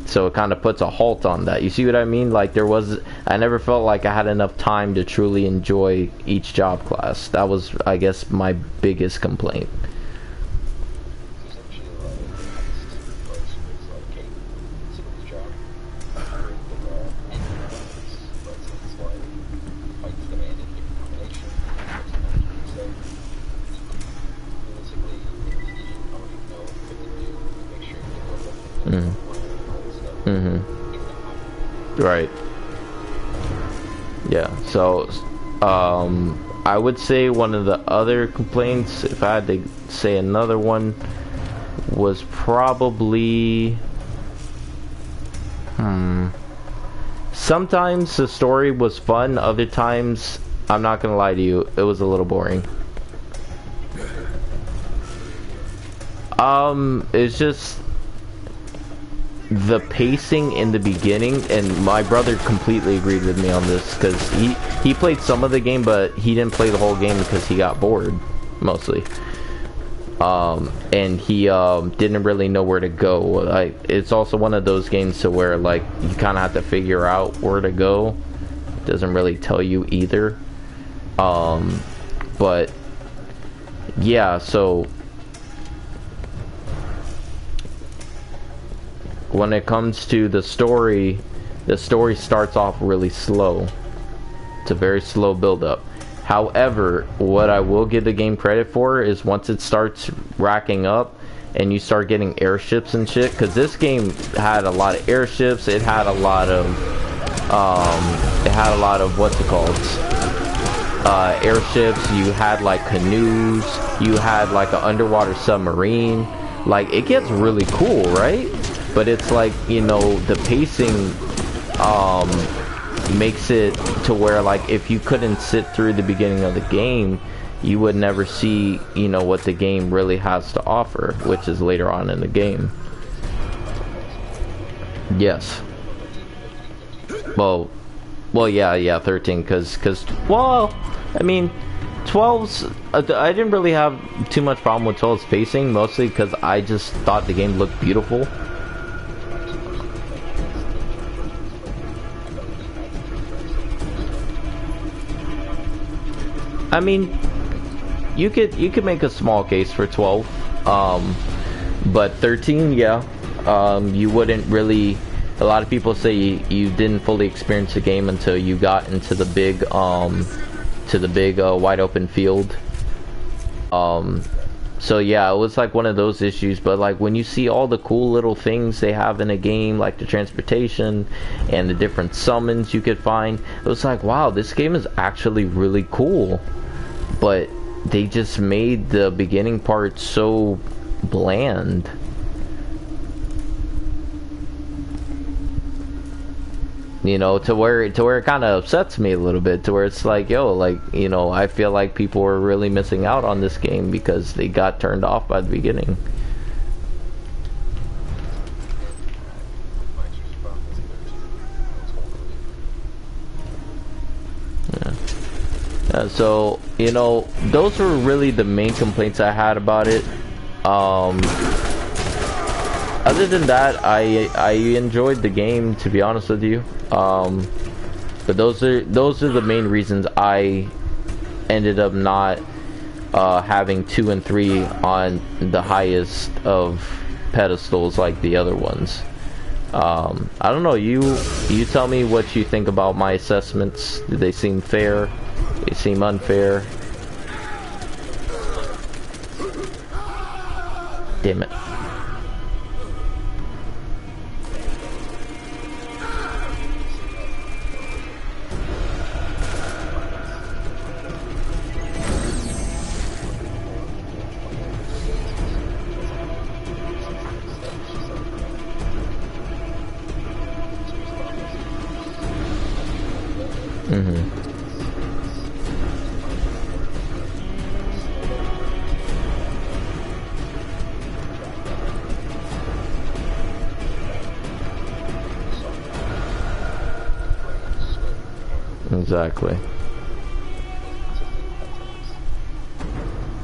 So it kind of puts a halt on that. You see what I mean? Like, I never felt like I had enough time to truly enjoy each job class. That was, I guess, my biggest complaint. Right. Yeah, so I would say one of the other complaints, if I had to say another one, was probably sometimes the story was fun, other times, I'm not gonna lie to you, it was a little boring. It's just, the pacing in the beginning, and my brother completely agreed with me on this, because he played some of the game, but he didn't play the whole game because he got bored, mostly. And he didn't really know where to go. It's also one of those games to where, like, you kind of have to figure out where to go. It doesn't really tell you either. But yeah, so when it comes to the story starts off really slow. It's a very slow build-up. However, what I will give the game credit for is once it starts racking up and you start getting airships and shit, because this game had a lot of airships, it had a lot of what's it called, airships, you had like canoes, you had like an underwater submarine. Like, it gets really cool, right? But it's like, you know, the pacing makes it to where, like, if you couldn't sit through the beginning of the game, you would never see, you know, what the game really has to offer, which is later on in the game. Yes. Well, yeah, 13, because, well, I mean, 12's, I didn't really have too much problem with 12's pacing, mostly because I just thought the game looked beautiful. I mean, you could make a small case for 12, but 13, yeah, you wouldn't really. A lot of people say you didn't fully experience the game until you got into the big wide open field. So yeah, it was like one of those issues. But like when you see all the cool little things they have in a game, like the transportation and the different summons you could find, it was like, wow, this game is actually really cool. But they just made the beginning part so bland. You know, to where it kind of upsets me a little bit, to where it's like, yo, like, you know, I feel like people were really missing out on this game because they got turned off by the beginning. Yeah, so, you know, those were really the main complaints I had about it. Other than that, I enjoyed the game, to be honest with you. But those are the main reasons I ended up not having 2 and 3 on the highest of pedestals like the other ones. I don't know, you tell me what you think about my assessments. Did they seem fair? They seem unfair? Damn it.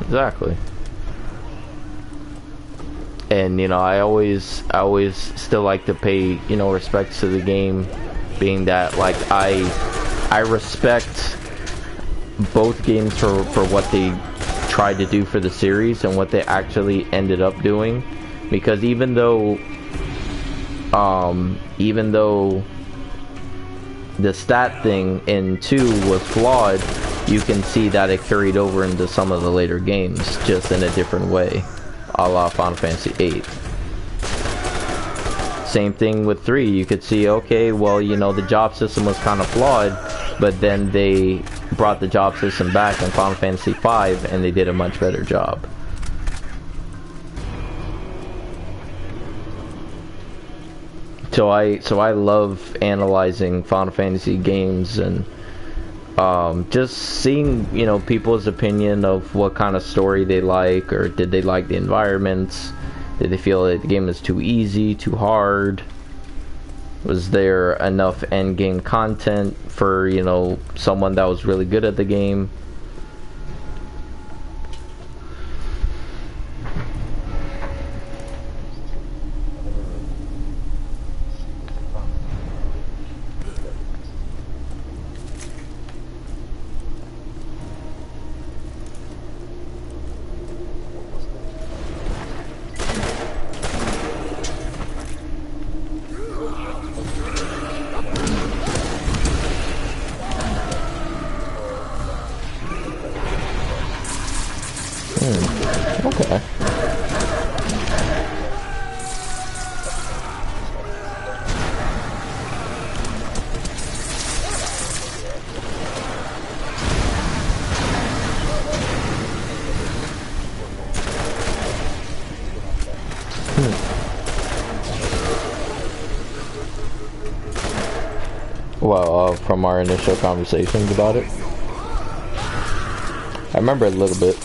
Exactly. And you know, I always still like to pay, you know, respects to the game, being that like I respect both games for what they tried to do for the series and what they actually ended up doing, because even though the stat thing in 2 was flawed, you can see that it carried over into some of the later games, just in a different way, a la Final Fantasy VIII. Same thing with 3, you could see, okay, well, you know, the job system was kind of flawed, but then they brought the job system back in Final Fantasy V, and they did a much better job. So I love analyzing Final Fantasy games and just seeing, you know, people's opinion of what kind of story they like, or did they like the environments, Did they feel that the game was too easy, too hard? Was there enough end game content for, you know, someone that was really good at the game? Okay. Well, from our initial conversations about it, I remember a little bit.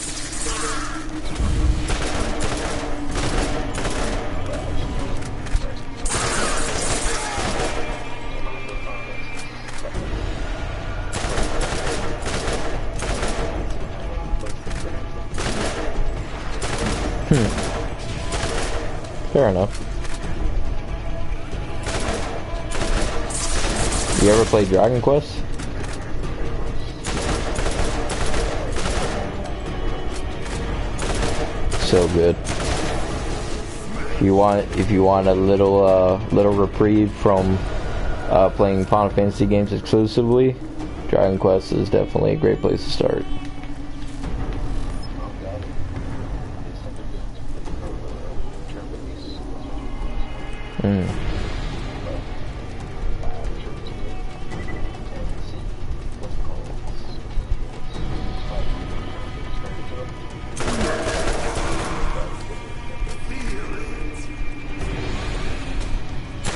Fair enough. You ever played Dragon Quest? So good. If you want a little reprieve from playing Final Fantasy games exclusively, Dragon Quest is definitely a great place to start.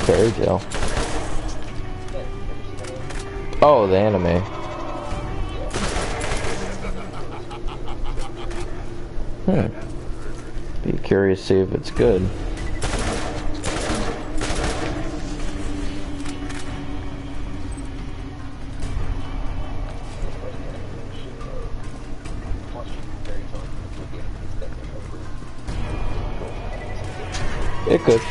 Fairy Tale. Oh, the anime. Be curious to see if it's good. It could.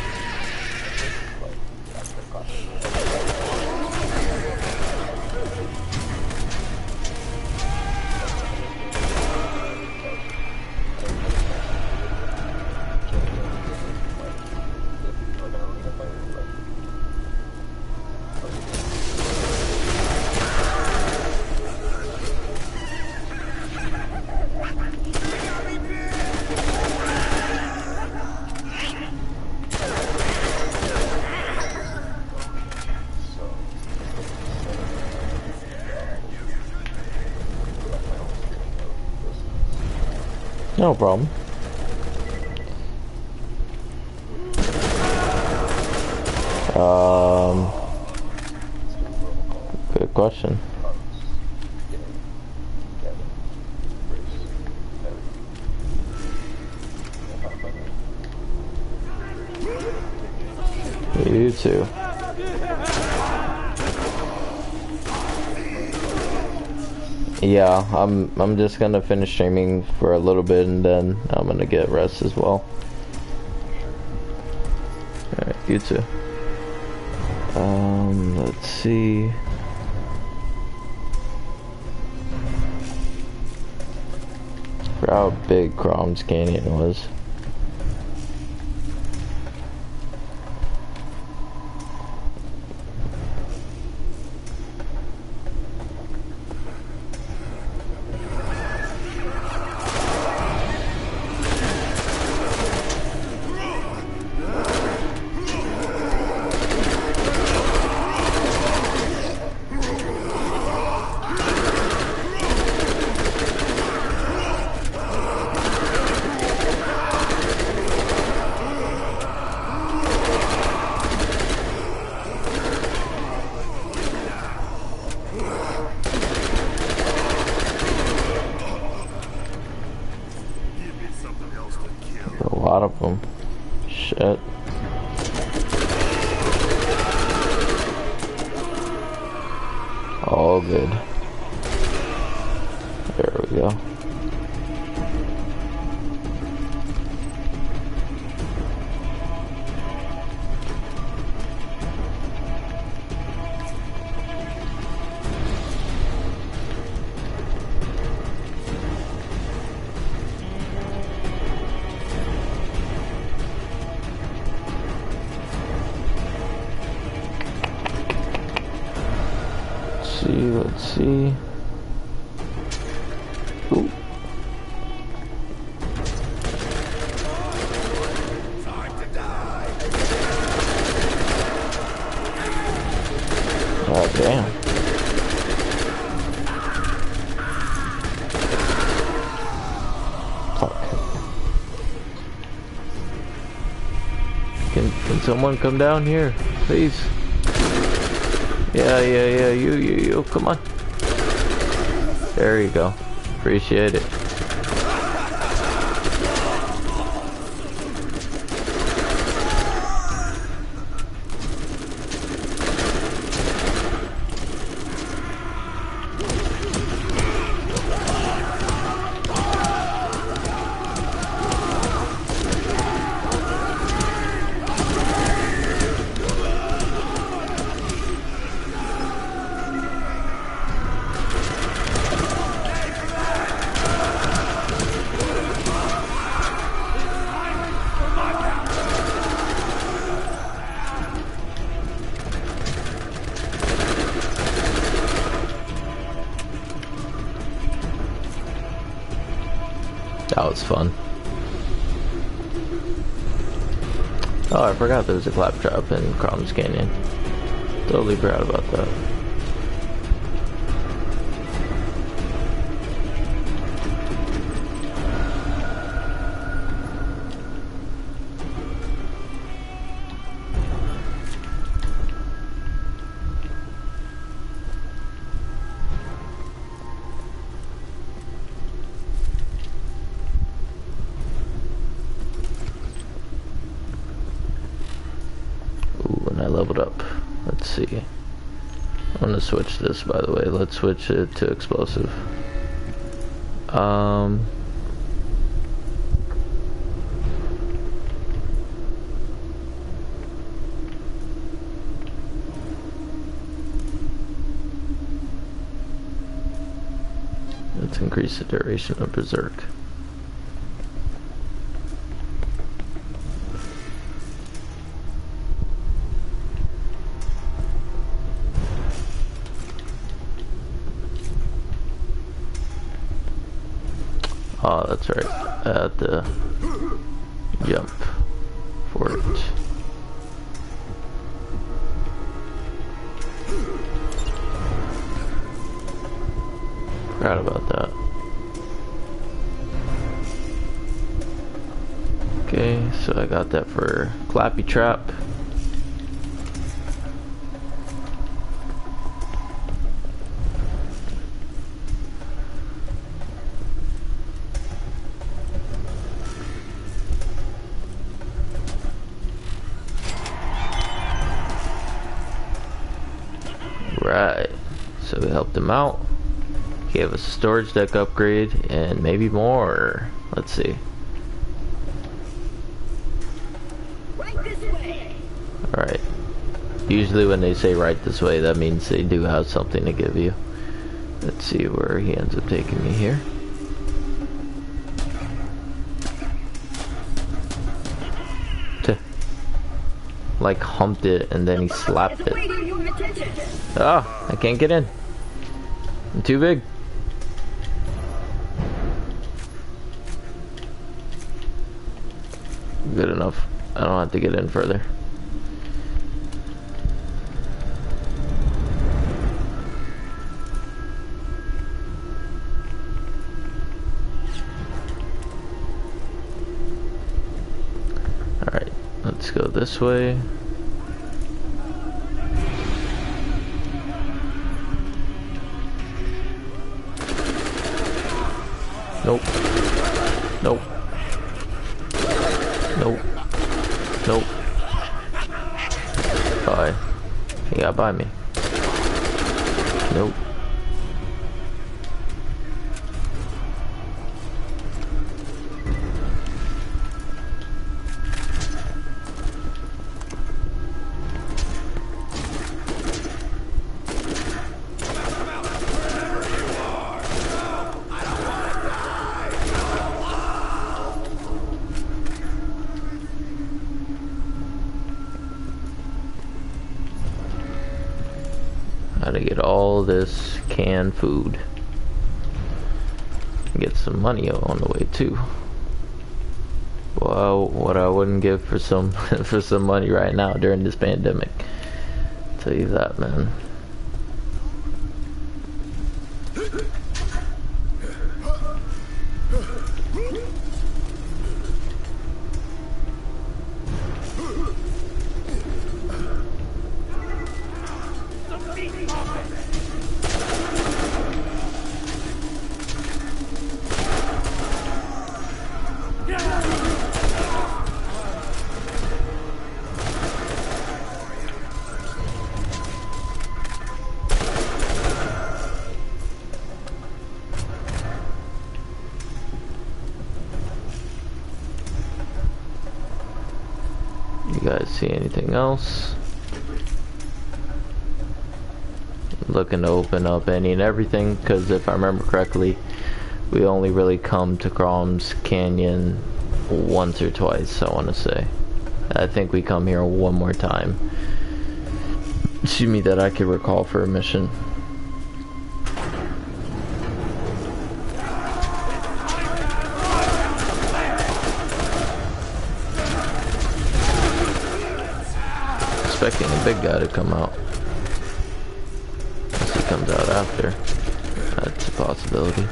No problem. Good question. You too. Yeah, I'm just gonna finish streaming for a little bit and then I'm gonna get rest as well. Alright, you too. Let's see. For how big Crom's Canyon was. good. There we go. Let's see. Ooh. Oh damn. Fuck. Can someone come down here, please? Yeah, you, come on. There you go. Appreciate it. That was fun. Oh, I forgot there was a claptrap in Crom's Canyon. Totally forgot about that. Leveled up. Let's see. I'm gonna switch this, by the way. Let's switch it to explosive. Let's increase the duration of Berserk. Oh, that's right. I had to jump for it. Forgot about that. Okay, so I got that for Clappy Trap. Right, so we helped him out, gave us a storage deck upgrade, and maybe more. Let's see. Alright, usually when they say right this way, that means they do have something to give you. Let's see where he ends up taking me here. Like humped it and then he slapped it. Oh, I can't get in. I'm too big. Good enough. I don't have to get in further. Alright, let's go this way. Nope. Nope. Nope. Nope. Bye. He got by me. Nope. Gotta get all this canned food. Get some money on the way too. Well, what I wouldn't give for some for some money right now during this pandemic. I'll tell you that, man. You guys see anything else? Looking to open up any and everything, because if I remember correctly, we only really come to Crom's Canyon once or twice, I want to say. I think we come here one more time. Excuse me, that I could recall for a mission. Expecting a big guy to come out. Unless he comes out after. That's a possibility.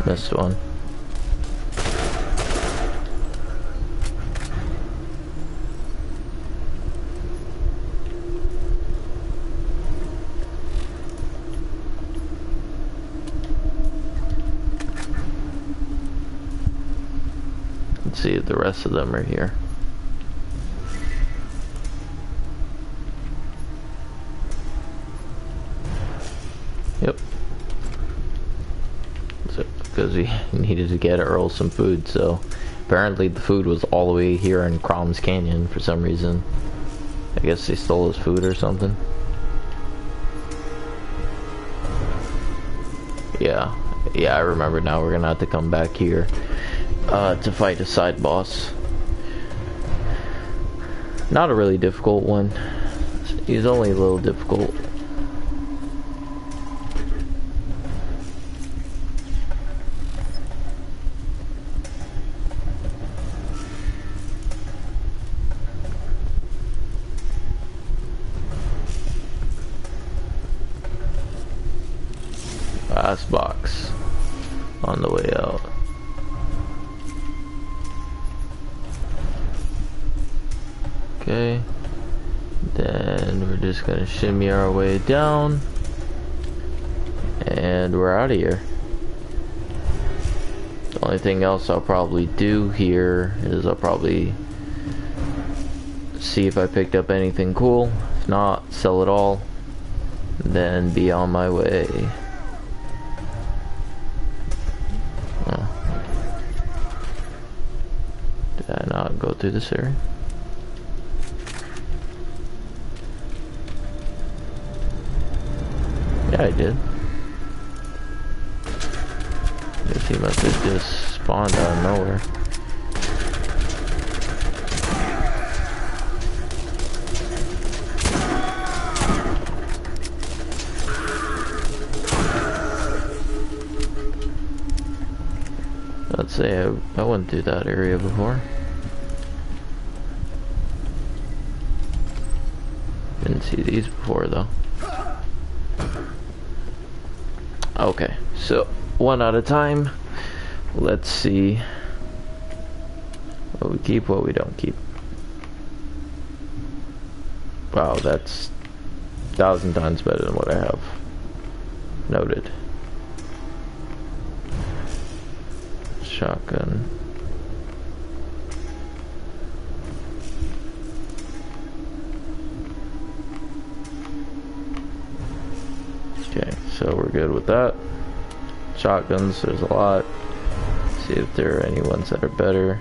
Missed one. Let's see if the rest of them are here. Yep. Because we needed to get Earl some food, so apparently the food was all the way here in Crom's Canyon for some reason. I guess they stole his food or something. Yeah, I remember now. We're gonna have to come back here to fight a side boss. Not a really difficult one. He's only a little difficult. Last box on the way out. Okay, then we're just gonna shimmy our way down and we're out of here. The only thing else I'll probably do here is I'll probably see if I picked up anything cool. If not, sell it all, then be on my way. Did I not go through this area? Yeah, I did. Guess he must have just spawned out of nowhere. Let's say I went through that area before. Didn't see these before though. Okay, so one at a time. Let's see what we keep, what we don't keep. Wow, that's 1,000 times better than what I have. Noted. Shotgun. Okay, so we're good with that. Shotguns, there's a lot. See if there are any ones that are better.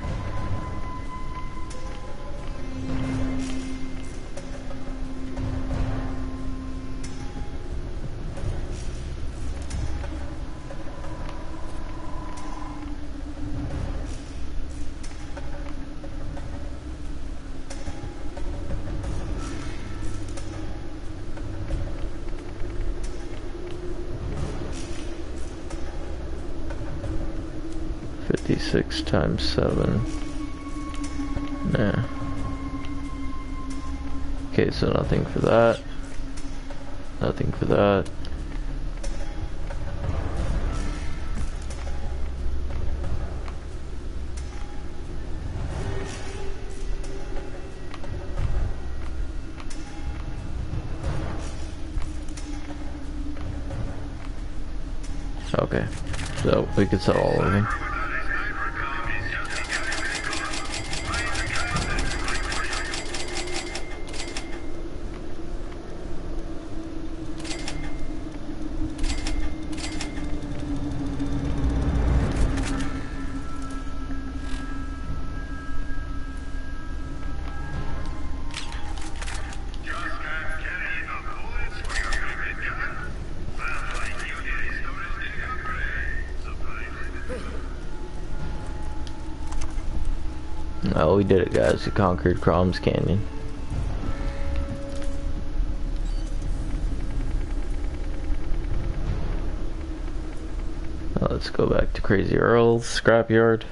Six times 7. Nah. Okay, so nothing for that. Nothing for that. Okay, so we could sell all of them. Oh, we did it, guys. We conquered Crom's Canyon. Now let's go back to Crazy Earl's scrapyard.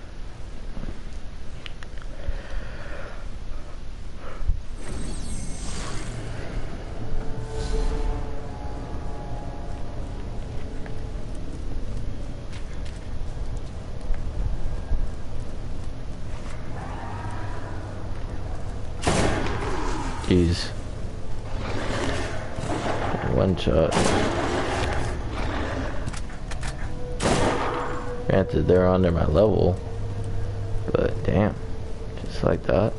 Jeez. One shot. Granted, they're under my level, but damn, just like that.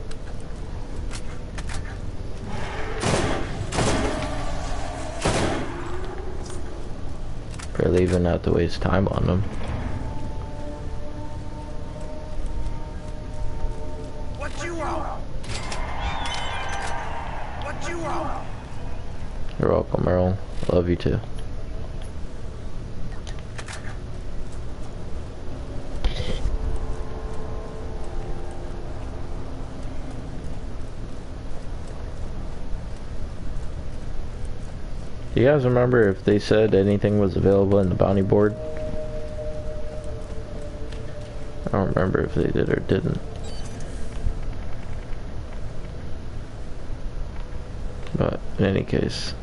Barely even have to waste time on them. You're welcome, Earl. Love you too. Do you guys remember if they said anything was available in the bounty board? I don't remember if they did or didn't. But in any case.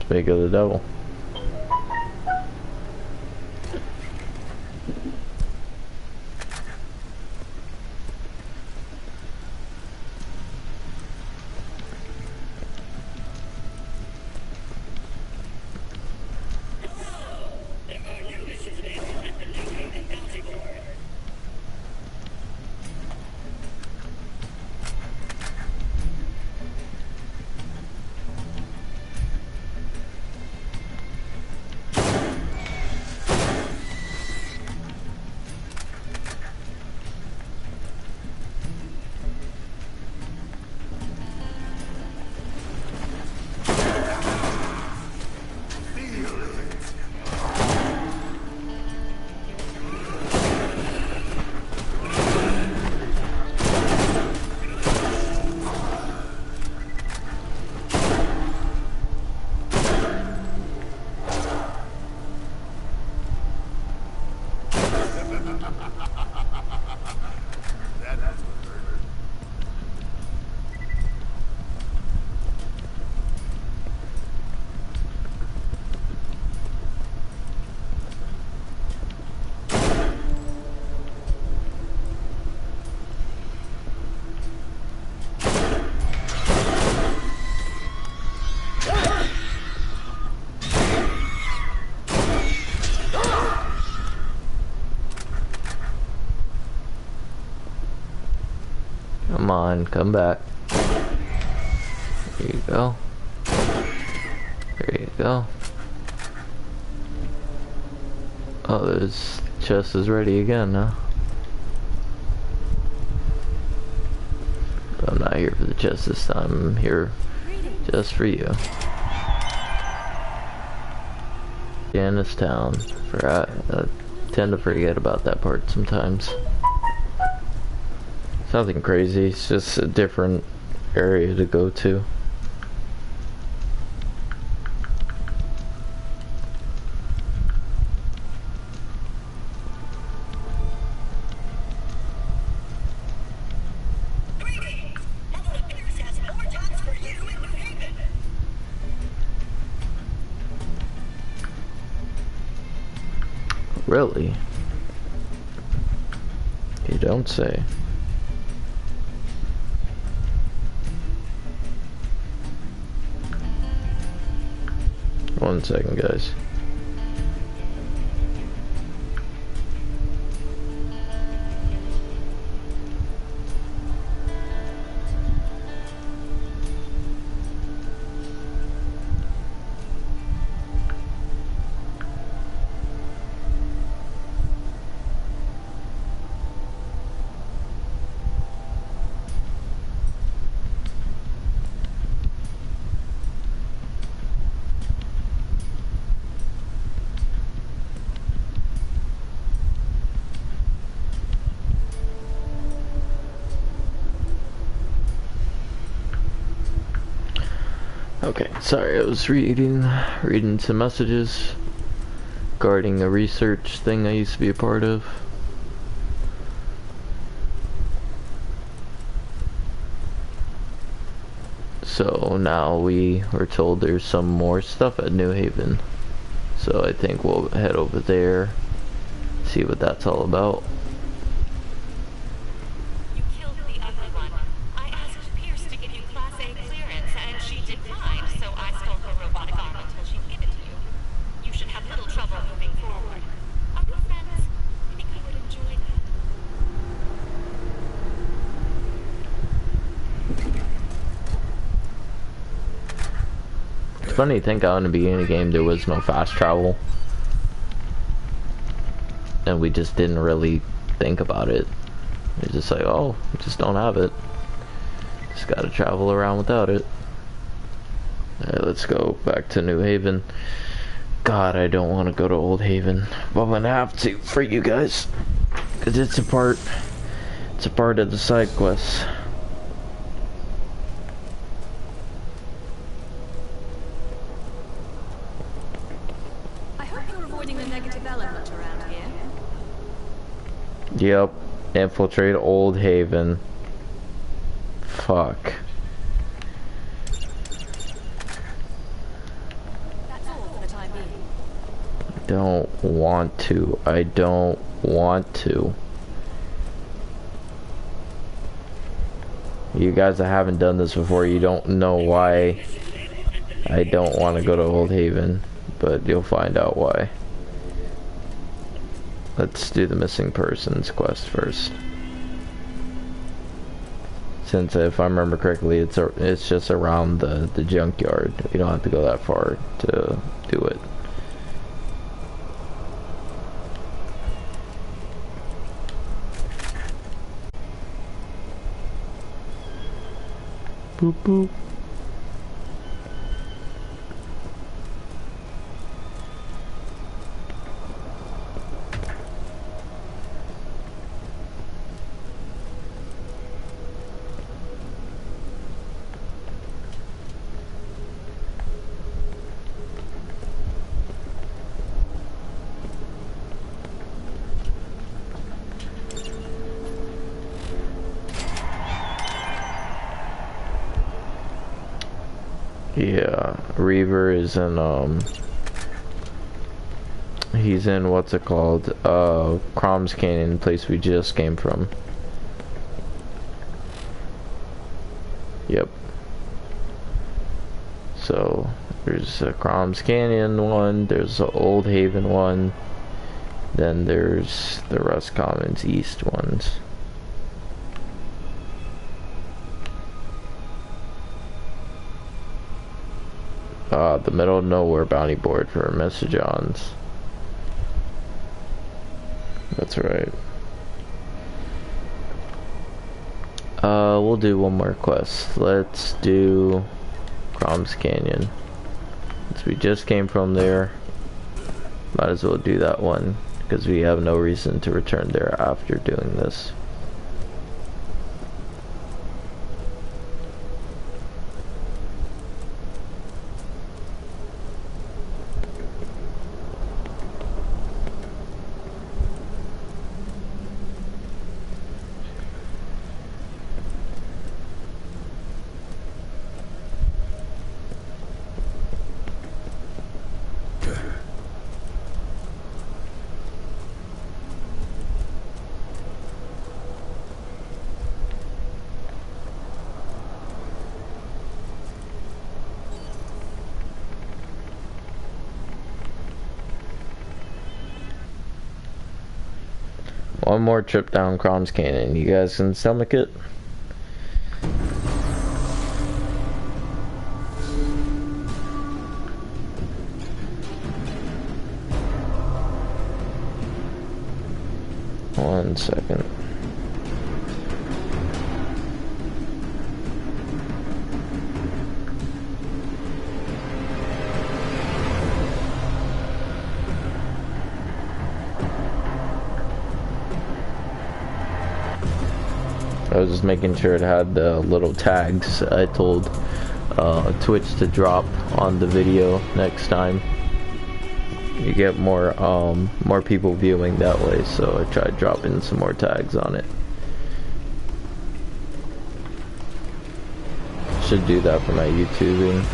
Speak of the devil. Come on, come back. There you go. There you go. Oh, this chest is ready again, huh? I'm not here for the chest this time. I'm here just for you. Janice Town. I tend to forget about that part sometimes. It's nothing crazy. It's just a different area to go to. Really? You don't say. One second, guys. Okay, sorry, I was reading some messages regarding a research thing I used to be a part of. So now we were told there's some more stuff at New Haven. So I think we'll head over there, see what that's all about. Funny to think out in the beginning of the game there was no fast travel, and we just didn't really think about it. It's just like, oh, we just don't have it, just gotta travel around without it. Alright, let's go back to New Haven. God, I don't want to go to Old Haven, but I'm gonna have to for you guys, because it's a part of the side quests. Yep, infiltrate Old Haven. Fuck. That's all for the time being. Don't want to. I don't want to. You guys that haven't done this before, you don't know why I don't want to go to Old Haven, but you'll find out why. Let's do the missing persons quest first. Since if I remember correctly, it's just around the junkyard. You don't have to go that far to do it. Boop boop. Yeah, Reaver is in, he's in, what's it called, Crom's Canyon, place we just came from. Yep. So, there's a Crom's Canyon one, there's the Old Haven one, then there's the Rust Commons East ones. The middle of nowhere bounty board for message-ons. That's right. We'll do one more quest. Let's do Crom's Canyon. Since we just came from there, might as well do that one, because we have no reason to return there after doing this. One more trip down Crom's Canyon. You guys can stomach it? One second. I was just making sure it had the little tags I told Twitch to drop on the video next time. You get more people viewing that way, so I tried dropping some more tags on it. Should do that for my YouTubing.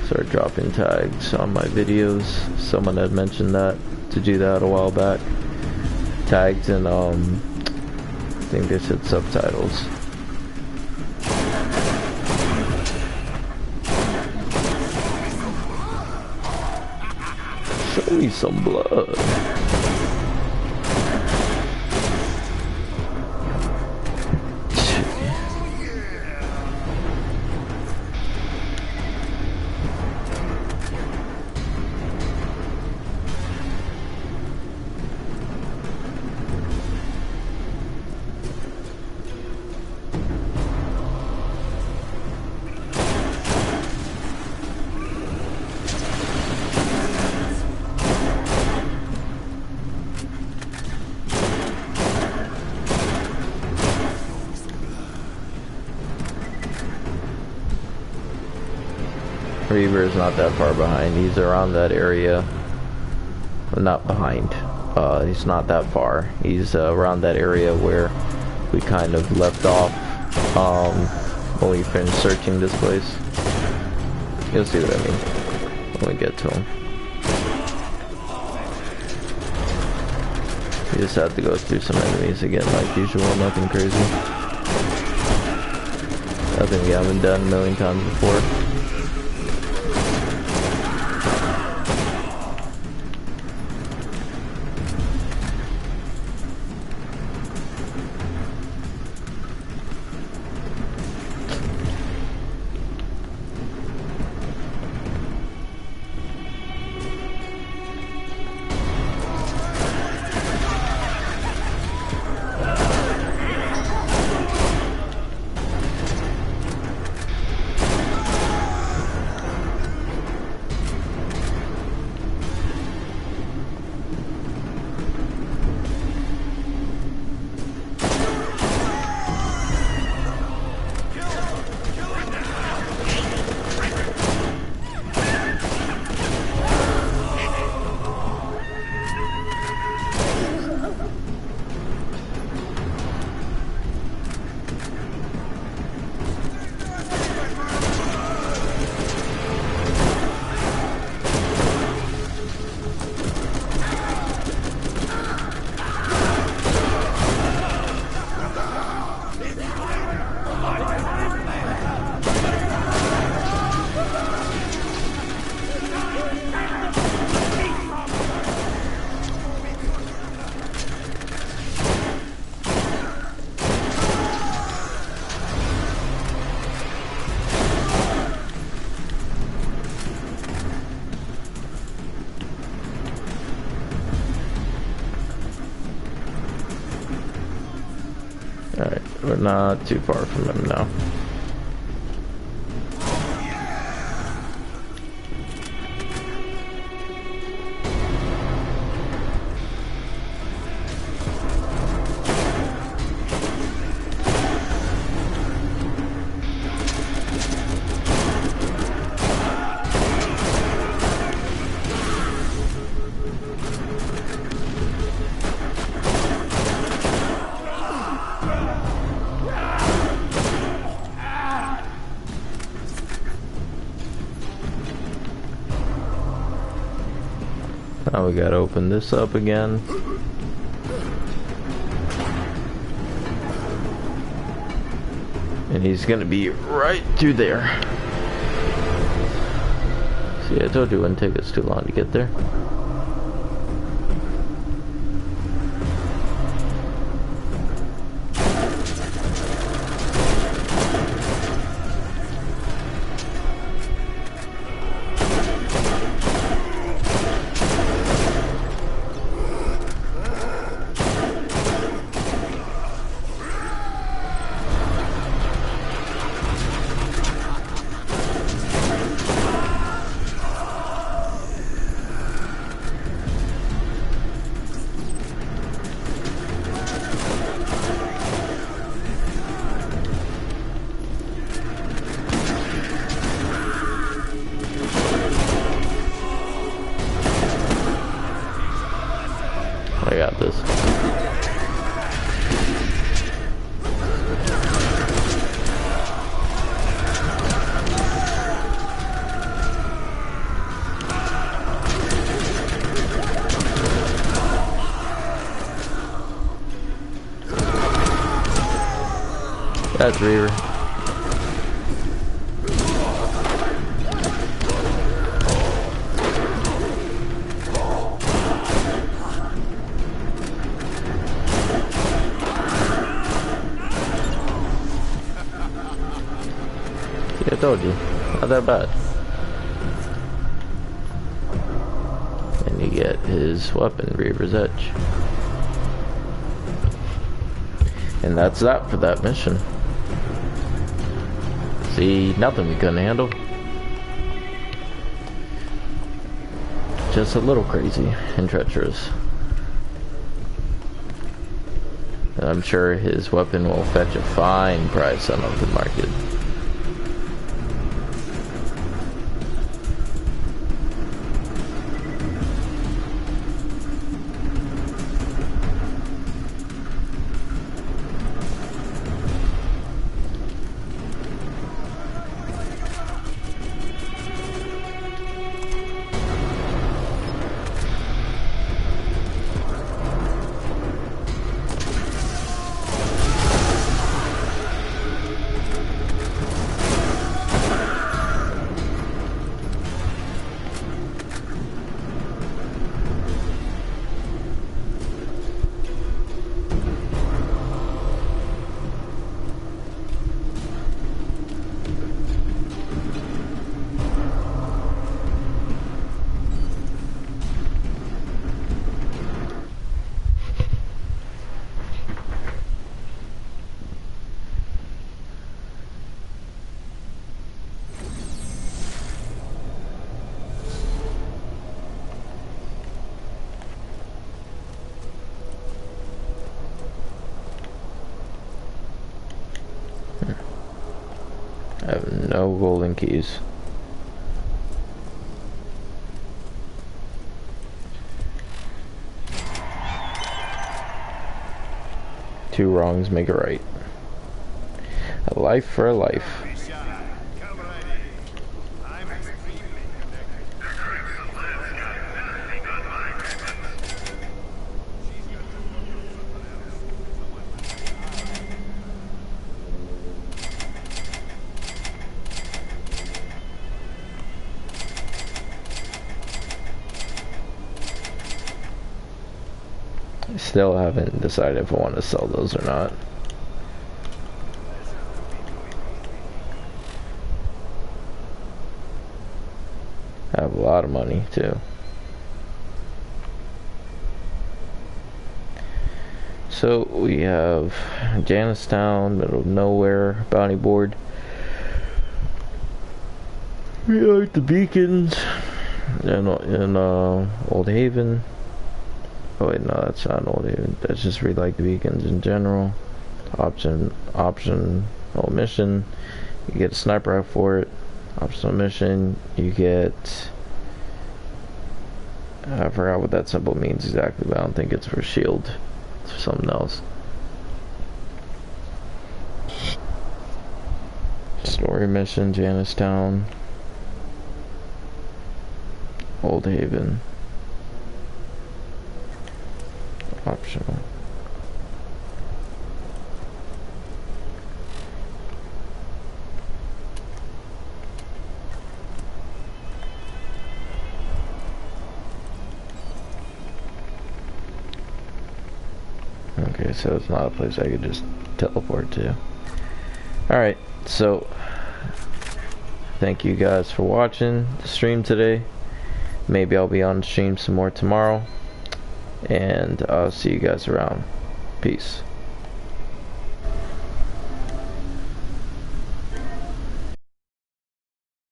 Start dropping tags on my videos. Someone had mentioned that, to do that a while back. Tags and I think they said subtitles. Show me some blood. Reaver is not that far behind. He's around that area. Well, not behind. He's not that far. He's around that area where we kind of left off when we finished searching this place. You'll see what I mean when we get to him. You just have to go through some enemies again like usual. Nothing crazy. Nothing we haven't done a million times before. Not too far from him now. Now we gotta open this up again. And he's gonna be right through there. See, I told you it wouldn't take us too long to get there. I got this. That's Reaver. I told you, not that bad. And you get his weapon, Reaver's Edge. And that's that for that mission. See, nothing we couldn't handle. Just a little crazy and treacherous. And I'm sure his weapon will fetch a fine price on the open market. I have no golden keys. Two wrongs make a right. A life for a life. I still haven't decided if I want to sell those or not. I have a lot of money too. so we have Janistown, middle of nowhere, bounty board. We like the beacons in Old Haven. Oh wait, no, that's not Old Haven. That's just we like the beacons in general. Optional mission. You get a sniper rifle for it. Optional mission. You get. I forgot what that symbol means exactly, but I don't think it's for shield. It's for something else. Story mission, Janistown, Old Haven. Optional. Okay, so it's not a place I could just teleport to. Alright, so thank you guys for watching the stream today. Maybe I'll be on stream some more tomorrow. And I'll see you guys around. Peace.